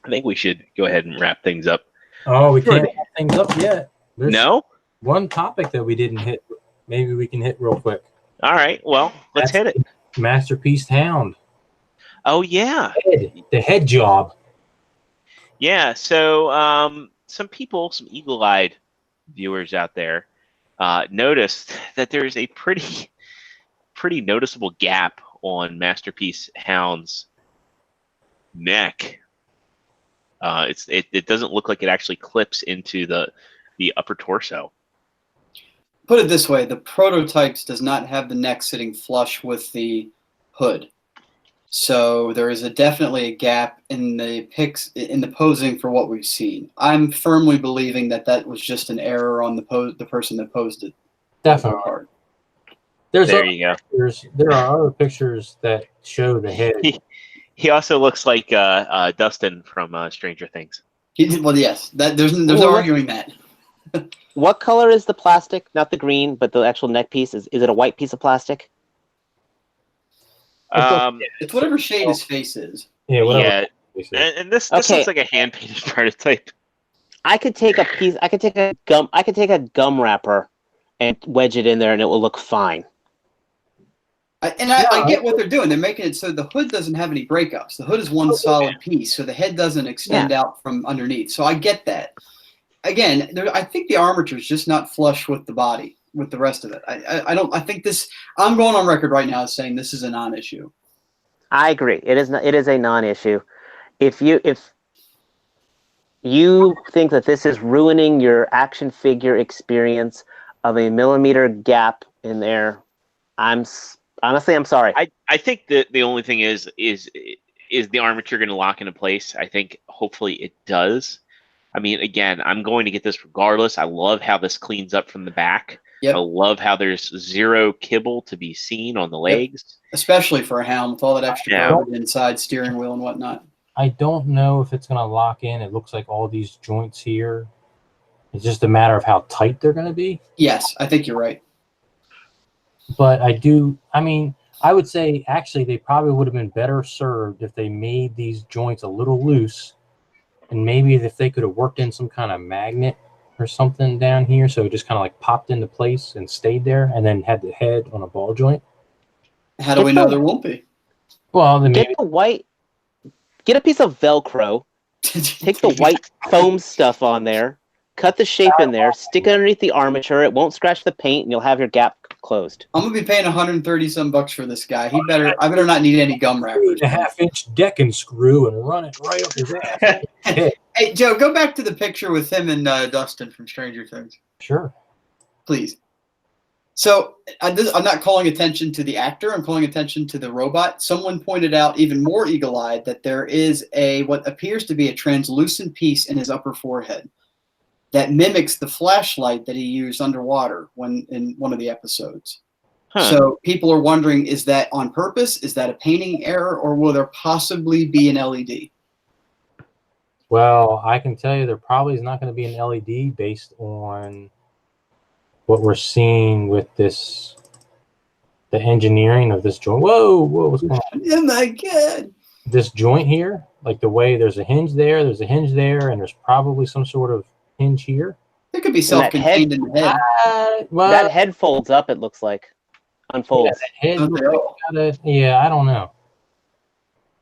I think we should go ahead and wrap things up. Oh, we can't wrap things up yet. There's No? one topic that we didn't hit. Maybe we can hit real quick. All right. Well, let's hit it. Masterpiece Hound. Oh, yeah. The head job. Yeah. So some people, some eagle-eyed viewers out there noticed that there's a pretty noticeable gap on Masterpiece Hound's neck. It doesn't look like it actually clips into the upper torso. Put it this way, the prototypes does not have the neck sitting flush with the hood. So there is definitely a gap in the posing for what we've seen. I'm firmly believing that was just an error on the person that posed it. Definitely. There you go. There are other pictures that show the head. He also looks like Dustin from Stranger Things. Well, yes. There's no arguing that. What color is the plastic? Not the green, but the actual neck piece. Is it a white piece of plastic? It's whatever shade his face is. Yeah, whatever. Yeah. And this Okay. looks like a hand painted prototype. I could take a gum wrapper and wedge it in there, and it will look fine. I get what they're doing. They're making it so the hood doesn't have any breakups. The hood is one solid piece, so the head doesn't extend out from underneath. So I get that. Again, I think the armature is just not flush with the body, with the rest of it. I think this. I'm going on record right now as saying this is a non-issue. I agree. It is a non-issue. If you think that this is ruining your action figure experience of a millimeter gap in there, I'm sorry. I think that the only thing is the armature going to lock into place? I think hopefully it does. I mean, again, I'm going to get this regardless. I love how this cleans up from the back. Yep. I love how there's zero kibble to be seen on the legs. Especially for a Hound with all that extra carbon inside steering wheel and whatnot. I don't know if it's going to lock in. It looks like all these joints here. It's just a matter of how tight they're going to be. Yes, I think you're right. But I would say actually they probably would have been better served if they made these joints a little loose, and maybe if they could have worked in some kind of magnet or something down here, so it just kind of like popped into place and stayed there, and then had the head on a ball joint. How do we know there won't be? Well, then maybe Get a piece of Velcro, take the white foam stuff on there, cut the shape in there, stick it underneath the armature. It won't scratch the paint, and you'll have your gap closed. I'm gonna be paying $130 for this guy. I better not need any gum wrappers. 1/2-inch decking screw and run it right up his ass. Hey, Joe, go back to the picture with him and Dustin from Stranger Things, Sure. please. So I'm not calling attention to the actor. I'm calling attention to the robot. Someone pointed out, even more eagle-eyed, that there is what appears to be a translucent piece in his upper forehead that mimics the flashlight that he used underwater in one of the episodes. Huh. So people are wondering, is that on purpose? Is that a painting error? Or will there possibly be an LED? Well, I can tell you there probably is not going to be an LED based on what we're seeing with this, the engineering of this joint. Whoa, what's going on? Oh my god! This joint here, like the way there's a hinge there's a hinge there, and there's probably some sort of hinge here. It could be self-contained in the head. Well, That head folds up. It looks like unfolds. head Don't looks they like all? yeah, I don't know.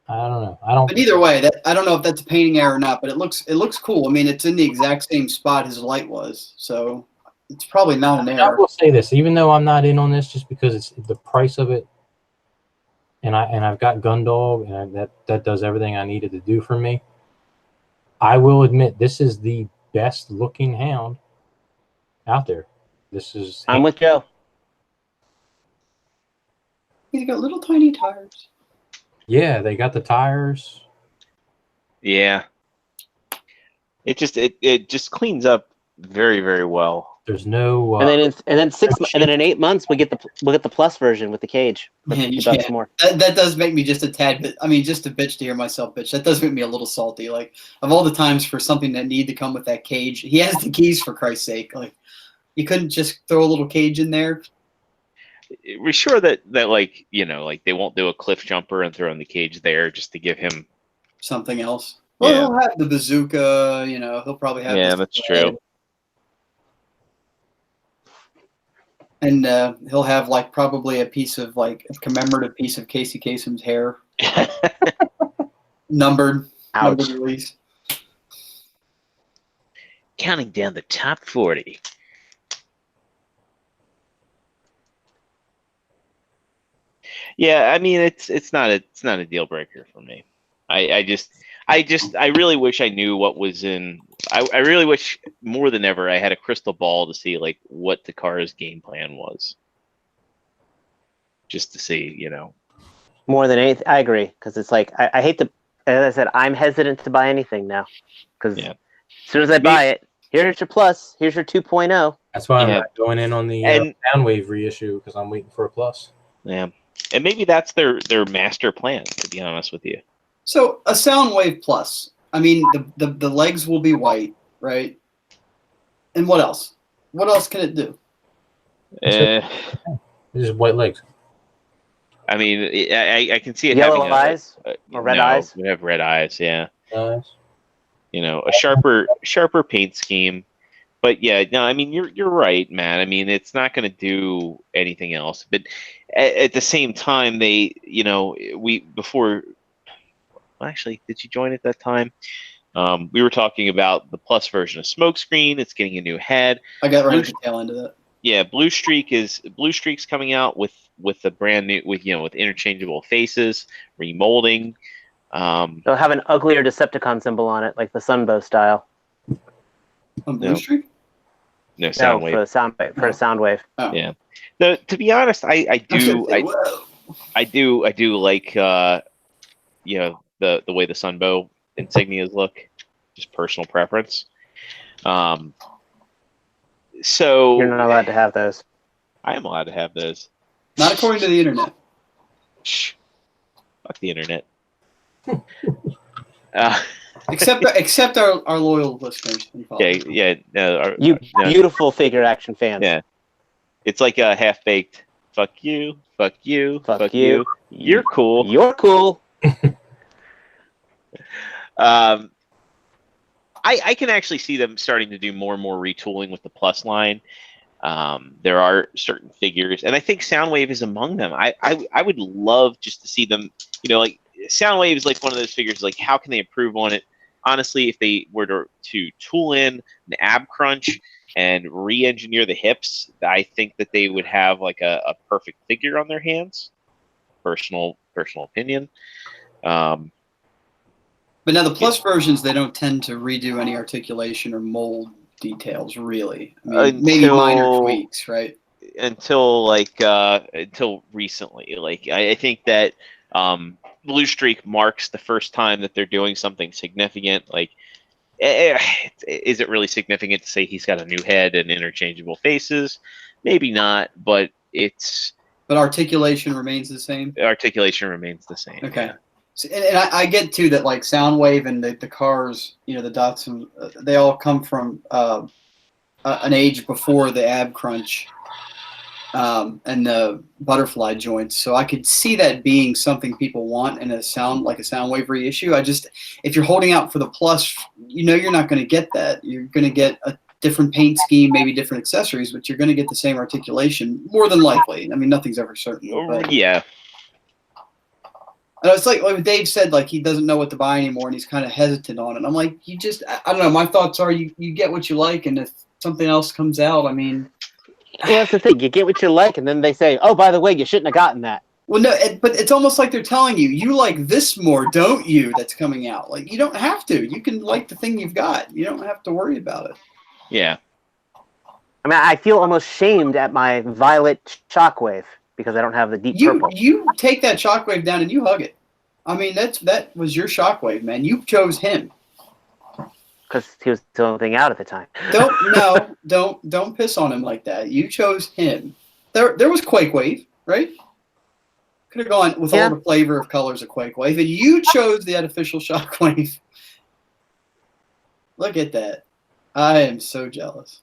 I don't. But either way, I don't know if that's a painting error or not. But it looks cool. I mean, it's in the exact same spot his light was, so it's probably not an I error. will say this, even though I'm not in on this, just because it's the price of it, and I've got Gundog, and that does everything I needed to do for me. I will admit this is the best looking hound out there. This is. I'm with Joe. He's got little tiny tires. Yeah, they got the tires. Yeah. It just cleans up very, very well. There's no. And then in 8 months we'll get the plus version with the cage for $50 Yeah. more. That does make me just a tad bit. I mean, just a bitch to hear myself bitch. That does make me a little salty. Like, of all the times for something that need to come with that cage, he has the keys, for Christ's sake. Like, you couldn't just throw a little cage in there. We're sure that like, you know, like they won't do a cliff jumper and throw in the cage there just to give him. Something else. Well, Yeah. he'll have the bazooka. You know, he'll probably have. Yeah, the that's sled. true. And he'll have like probably a commemorative piece of Casey Kasem's hair, numbered Ouch. release. Counting down the top 40. Yeah, I mean it's not a deal breaker for me. I really wish I knew what was in. I really wish more than ever I had a crystal ball to see like what Takara's game plan was. Just to see, you know. More than anything, I agree, because it's like I hate to. As I said, I'm hesitant to buy anything now, because Yeah. as soon as I buy it, here's your plus, here's your 2.0. That's why I'm Yeah. not going in on the And- Soundwave reissue, because I'm waiting for a plus. Yeah, and maybe that's their master plan. To be honest with you. So a Soundwave Plus. I mean, the legs will be white, right? And what else? What else can it do? It's just white legs. I mean, I can see it Yellow having eyes or red eyes? We have red eyes, yeah. Nice. You know, a sharper paint scheme. But yeah, no, I mean you're right, Matt. I mean, it's not going to do anything else. But at the same time, they, you know, actually, did you join at that time? We were talking about the plus version of Smokescreen. It's getting a new head. I got right at the tail end of that. Yeah, Blue Streak's coming out with the brand new with interchangeable faces, remolding. They'll have an uglier Decepticon symbol on it, like the Sunbow style. On Blue No. Streak? No No, Soundwave. for a Soundwave. Oh. Yeah. No, to be honest, I do like you know, the way the Sunbow insignias look. Just personal preference. So You're not allowed to have those. I am allowed to have those. Not according to the internet. Shh. Fuck the internet. Except our loyal listeners. and followers. Yeah. No, You no, beautiful figure action fans. Yeah. It's like a half baked. Fuck you. Fuck you. Fuck you. You're cool. You're cool. I can actually see them starting to do more and more retooling with the Plus line. There are certain figures, and I think Soundwave is among them. I would love just to see them, you know, like Soundwave is like one of those figures, like how can they improve on it? Honestly, if they were to tool in an ab crunch and re-engineer the hips, I think that they would have like a perfect figure on their hands. Personal opinion. But now the Plus versions, they don't tend to redo any articulation or mold details, really. I mean, maybe minor tweaks, right? Until recently. Like I think that Blue Streak marks the first time that they're doing something significant. Like, is it really significant to say he's got a new head and interchangeable faces? Maybe not, but But articulation remains the same. articulation remains the same. Okay. So, and I get too that like Soundwave and the cars, you know, the Datsun, they all come from an age before the ab crunch and the butterfly joints, so I could see that being something people want in a sound wave reissue. If you're holding out for the plus, you're not going to get that. You're going to get a different paint scheme, maybe different accessories, but you're going to get the same articulation more than likely. I mean, nothing's ever certain. But Yeah. it's like Dave said, like he doesn't know what to buy anymore, and he's kind of hesitant on it. I'm like, I don't know. My thoughts are, you get what you like, and if something else comes out, I mean. Well, that's the thing. You get what you like, and then they say, "Oh, by the way, you shouldn't have gotten that." Well, no, but it's almost like they're telling you, you like this more, don't you? That's coming out. Like you don't have to. You can like the thing you've got. You don't have to worry about it. Yeah. I mean, I feel almost shamed at my violet Shockwave because I don't have the deep purple. You take that Shockwave down and you hug it. I mean, that was your Shockwave, man. You chose him. Because he was the only thing out at the time. Don't piss on him like that. You chose him. There was Quake Wave, right? Could have gone with all the flavor of colors of Quake Wave, and you chose the artificial Shockwave. Look at that. I am so jealous.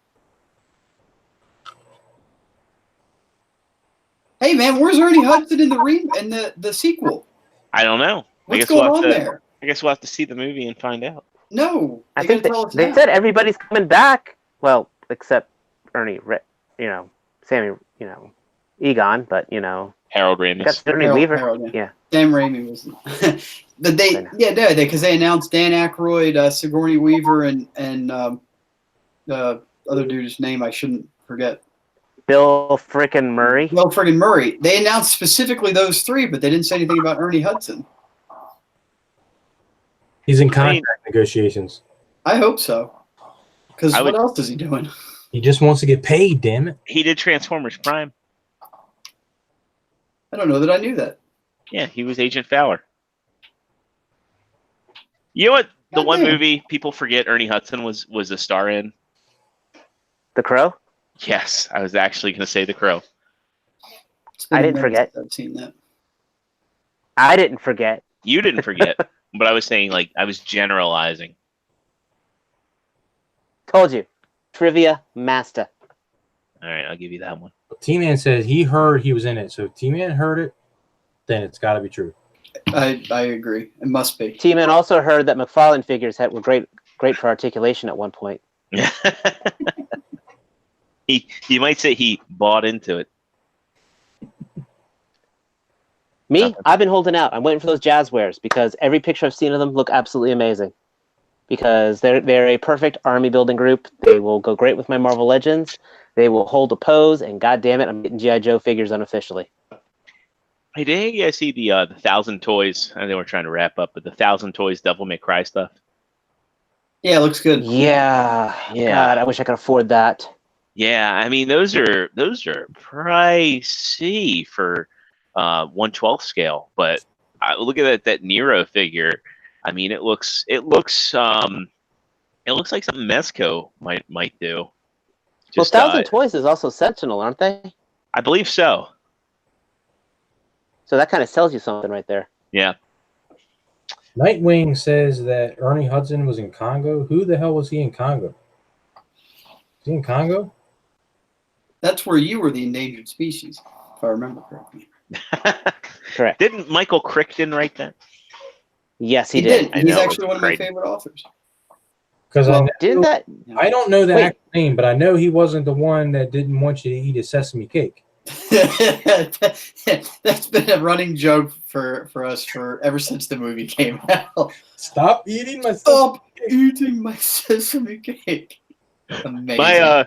Hey man, where's Ernie Hudson in the sequel? I don't know. What's going on there? I guess we'll have to see the movie and find out. No, I think they said everybody's coming back. Well, except Ernie, Sammy, Egon, but Harold Ramis. That's Ernie Weaver. Harold, yeah. Sam Raimi was. But because they announced Dan Aykroyd, Sigourney Weaver, and the other dude's name I shouldn't forget. Bill frickin' Murray. Bill frickin' Murray. They announced specifically those three, but they didn't say anything about Ernie Hudson. He's in contract negotiations. I hope so. Because what else is he doing? He just wants to get paid, damn it. He did Transformers Prime. I don't know that I knew that. Yeah, he was Agent Fowler. You know what? The one movie people forget Ernie Hudson was a star in? The Crow? Yes, I was actually going to say The Crow. I didn't forget. I've seen that. I didn't forget. You didn't forget. But I was saying, I was generalizing. Told you. Trivia master. All right, I'll give you that one. T-Man says he heard he was in it. So if T-Man heard it, then it's got to be true. I agree. It must be. T-Man also heard that McFarlane figures were great for articulation at one point. You might say he bought into it. Me, I've been holding out. I'm waiting for those Jazzwares because every picture I've seen of them look absolutely amazing. Because they're a perfect army building group. They will go great with my Marvel Legends. They will hold a pose, and God damn it, I'm getting G.I. Joe figures unofficially. Hey, did you guys see the 1,000 Toys? I know we're trying to wrap up, but the 1,000 Toys Devil May Cry stuff? Yeah, it looks good. Yeah. God, I wish I could afford that. Yeah, I mean those are pricey for 1/12 scale, but look at that Nero figure. I mean, it looks like something Mezco might do. Just, 1,000 Toys is also Sentinel, aren't they? I believe so. So that kind of tells you something right there. Yeah. Nightwing says that Ernie Hudson was in Congo. Who the hell was he in Congo? Is he in Congo? That's where you were the endangered species, if I remember correctly. Correct. Didn't Michael Crichton write that? Yes, he did. He's actually one of my favorite authors. Because I don't know the actor's name, but I know he wasn't the one that didn't want you to eat a sesame cake. That's been a running joke for us ever since the movie came out. Stop eating my sesame cake. Amazing.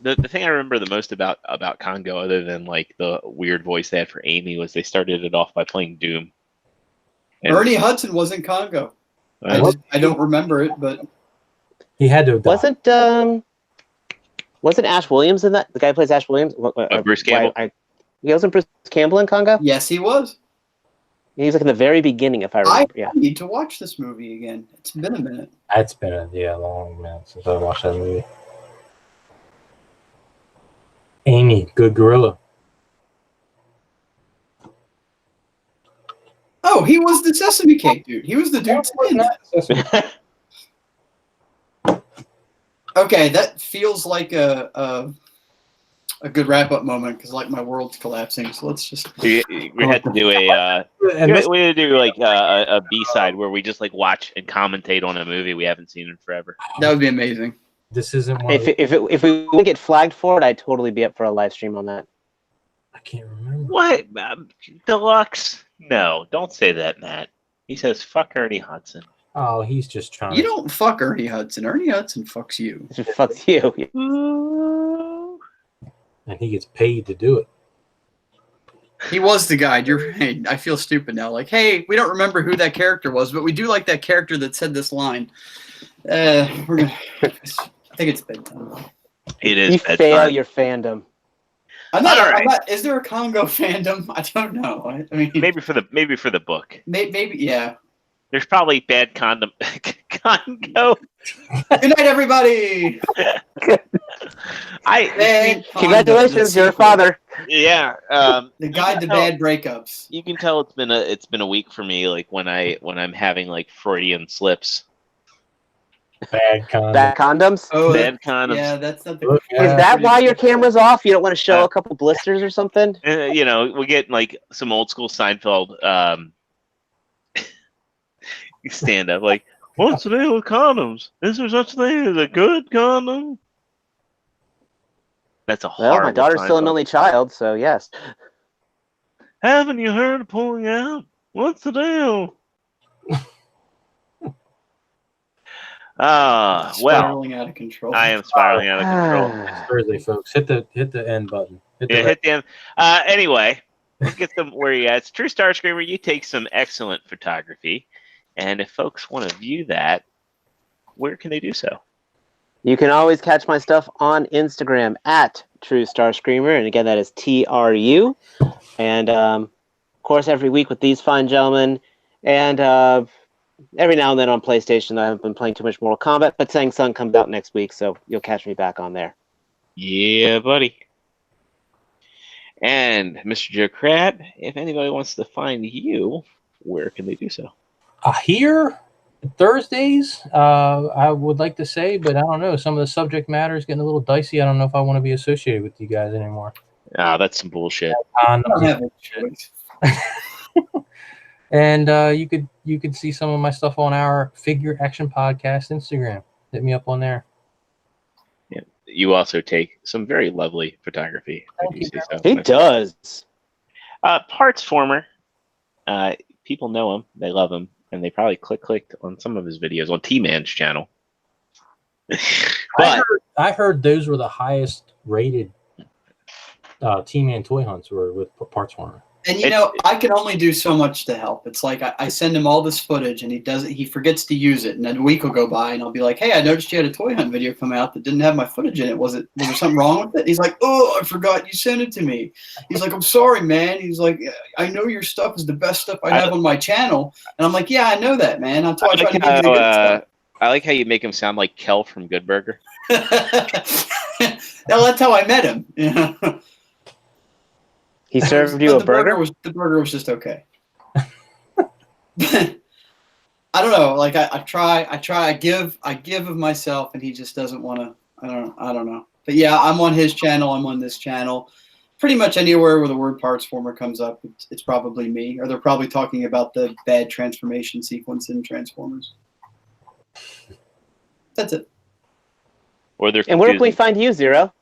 The thing I remember the most about Congo, other than the weird voice they had for Amy, was they started it off by playing Doom. And Ernie Hudson was in Congo. I don't remember it, but he had to have died. Wasn't Ash Williams in that? The guy who plays Ash Williams? Bruce Campbell. He wasn't Bruce Campbell in Congo? Yes, he was. He was in the very beginning, if I remember. I need to watch this movie again. It's been a minute. It's been a long minute since I watched that movie. Amy, good gorilla. Oh, he was the Sesame Cake dude. He was the dude. Okay, that feels like a good wrap up moment because like my world's collapsing. So let's just. We had to do a And this, we had to do like a B-side where we just like watch and commentate on a movie we haven't seen in forever. That would be amazing. this isn't one. If we wouldn't get flagged for it, I'd totally be up for a live stream on that. I can't remember. What? Deluxe? No, don't say that, Matt. He says, fuck Ernie Hudson. Oh, he's just trying. You don't fuck Ernie Hudson. Ernie Hudson fucks you. Fuck you. And he gets paid to do it. He was the guy. Hey, I feel stupid now. Like, hey, we don't remember who that character was, but we do like that character that said this line. We're gonna. I think it's bedtime. It is You bedtime. fail your fandom. I'm not. All I'm right. not. Is there a Congo fandom? I don't know. I mean, Maybe for the book. maybe. Yeah. There's probably bad Congo. Good night, everybody. Bad Congo, Congratulations, the you're a sequel. father. Yeah. The guide to bad breakups. You can tell it's been a week for me. Like when I'm having like Freudian slips. Bad con. Bad condoms. Oh, Bad condoms. yeah, that's not the. Look, Is that why your camera's off? You don't want to show a couple blisters or something? You know, we get like some old school Seinfeld stand up like, what's the deal with condoms? Is there such a thing as a good condom? That's a Well, horrible my daughter's still an Seinfeld. only child, so yes. Haven't you heard of pulling out? What's the deal? Well, Spiraling out of control. I am spiraling out of control. It's Thursday, folks. Hit the end button. Hit the Yeah, hit the end. Anyway, let's get them where you at. It's True Star Screamer. You take some excellent photography, and if folks want to view that, where can they do so? You can always catch my stuff on Instagram at True Star Screamer, and again, that is TRU. And of course, every week with these fine gentlemen, and every now and then on PlayStation. I haven't been playing too much Mortal Kombat, but Sang Sung comes out next week, so you'll catch me back on there. Yeah, buddy. And Mr. Joe Crab, if anybody wants to find you, where can they do so? Here, Thursdays, I would like to say, but I don't know. Some of the subject matter is getting a little dicey. I don't know if I want to be associated with you guys anymore. Ah, that's some bullshit. I don't have a choice. And you could see some of my stuff on our Figure Action Podcast Instagram. Hit me up on there. Yeah. You also take some very lovely photography. Thank I do you see very so. He does. Parts Former. People know him. They love him. And they probably clicked on some of his videos on T-Man's channel. But I heard those were the highest rated T-Man toy hunts were with Parts Warner. And you know, I can only do so much to help. It's like I send him all this footage, and he forgets to use it, and then a week will go by, and I'll be like, "Hey, I noticed you had a toy hunt video come out that didn't have my footage in it. Was there something wrong with it?" He's like, "Oh, I forgot you sent it to me." He's like, "I'm sorry, man." He's like, "I know your stuff is the best stuff I have on my channel," and I'm like, "Yeah, I know that, man. That's why I try to give you the good stuff." I like how you make him sound like Kel from Good Burger. Now that's how I met him. Yeah. He served you a The burger? The burger was just okay. I don't know. Like I give of myself, and he just doesn't want to. I don't know. But yeah, I'm on his channel. I'm on this channel. Pretty much anywhere where the word Parts Former comes up, it's probably me, or they're probably talking about the bad transformation sequence in Transformers. That's it. Or they're And where can we confusing. find you, Zero?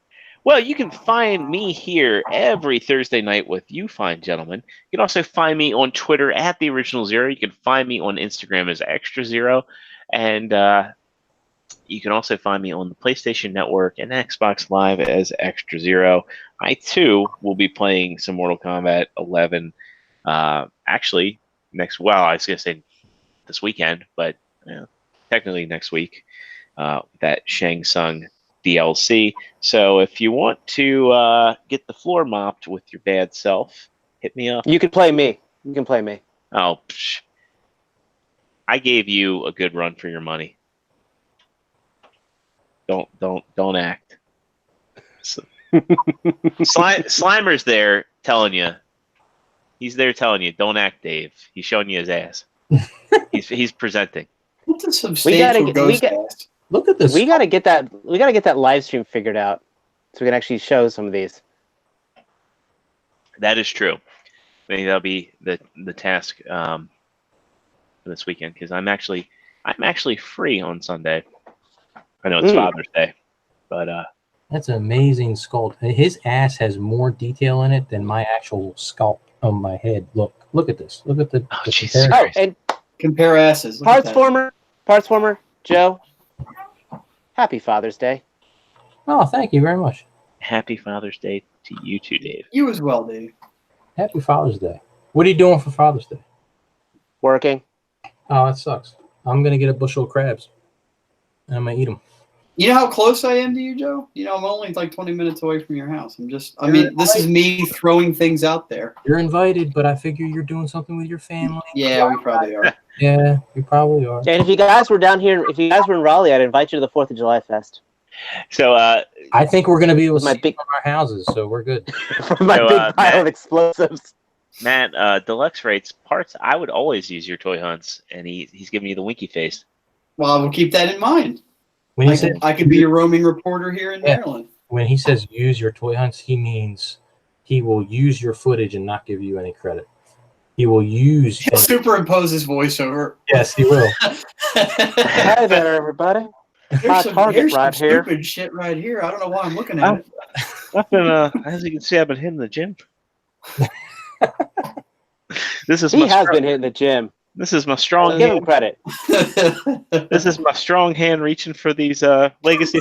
Well, you can find me here every Thursday night with you fine gentlemen. You can also find me on Twitter at The Original Zero. You can find me on Instagram as Extra Zero. And you can also find me on the PlayStation Network and Xbox Live as Extra Zero. I, too, will be playing some Mortal Kombat 11 actually I was going to say this weekend, but technically next week. That Shang Tsung DLC. So if you want to get the floor mopped with your bad self, hit me up. You can play me. You can play me. Oh, psh. I gave you a good run for your money. Don't act. Slimer's there telling you. He's there telling you, don't act, Dave. He's showing you his ass. He's presenting. What's a substantial ghost cast? Look at this. We gotta get that. We gotta get that live stream figured out, so we can actually show some of these. That is true. Maybe that'll be the task for this weekend because I'm actually free on Sunday. I know it's Father's Day, but That's an amazing sculpt. His ass has more detail in it than my actual scalp on my head. Look at this. Look at the. Oh, the Jesus comparison. Oh, and Compare asses. Look at that. Parts former, Joe. Happy Father's Day. Oh, thank you very much. happy Father's Day to you too, Dave. You as well, Dave. Happy Father's Day. What are you doing for Father's Day? Working. Oh, that sucks. I'm gonna get a bushel of crabs, and I'm gonna eat them. You know how close I am to you, Joe? You know, I'm only like 20 minutes away from your house. I mean, this is me throwing things out there. You're invited, but I figure you're doing something with your family. Yeah, we probably are. Yeah, you probably are. And if you guys were down here, if you guys were in Raleigh, I'd invite you to the 4th of July Fest. So, I think we're gonna be able to My see big- from our houses, so we're good. For my So, big pile Matt- of explosives. Matt, Deluxe rates parts. I would always use your toy hunts, and he's giving you the winky face. Well, I will keep that in mind. When he says I could be a roaming reporter here in Yeah. Maryland. when he says use your toy hunts, he means he will use your footage and not give you any credit. He will use. He'll superimpose his voiceover. Yes, he will. Hi there, everybody. My target here's right some here. stupid shit right here. I don't know why I'm looking at it. I've been, as you can see, I've been hitting the gym. This is He my has strong, been hitting the gym. This is my So strong give him hand. credit. This is my strong hand reaching for these legacy.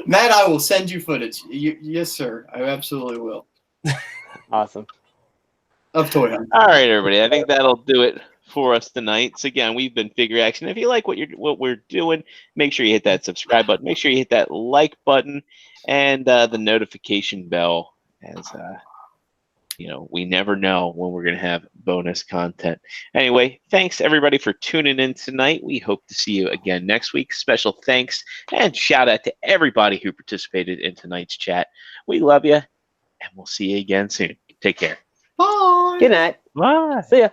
Matt, I will send you footage. Yes, sir. I absolutely will. Awesome. Of Toy Hunt. All right, everybody. I think that'll do it for us tonight. So again, we've been Figure Action. If you like what we're doing, make sure you hit that subscribe button. Make sure you hit that like button and the notification bell. As we never know when we're going to have bonus content. Anyway, thanks everybody for tuning in tonight. We hope to see you again next week. Special thanks and shout out to everybody who participated in tonight's chat. We love you, and we'll see you again soon. Take care. Bye. Good night. Bye. See ya.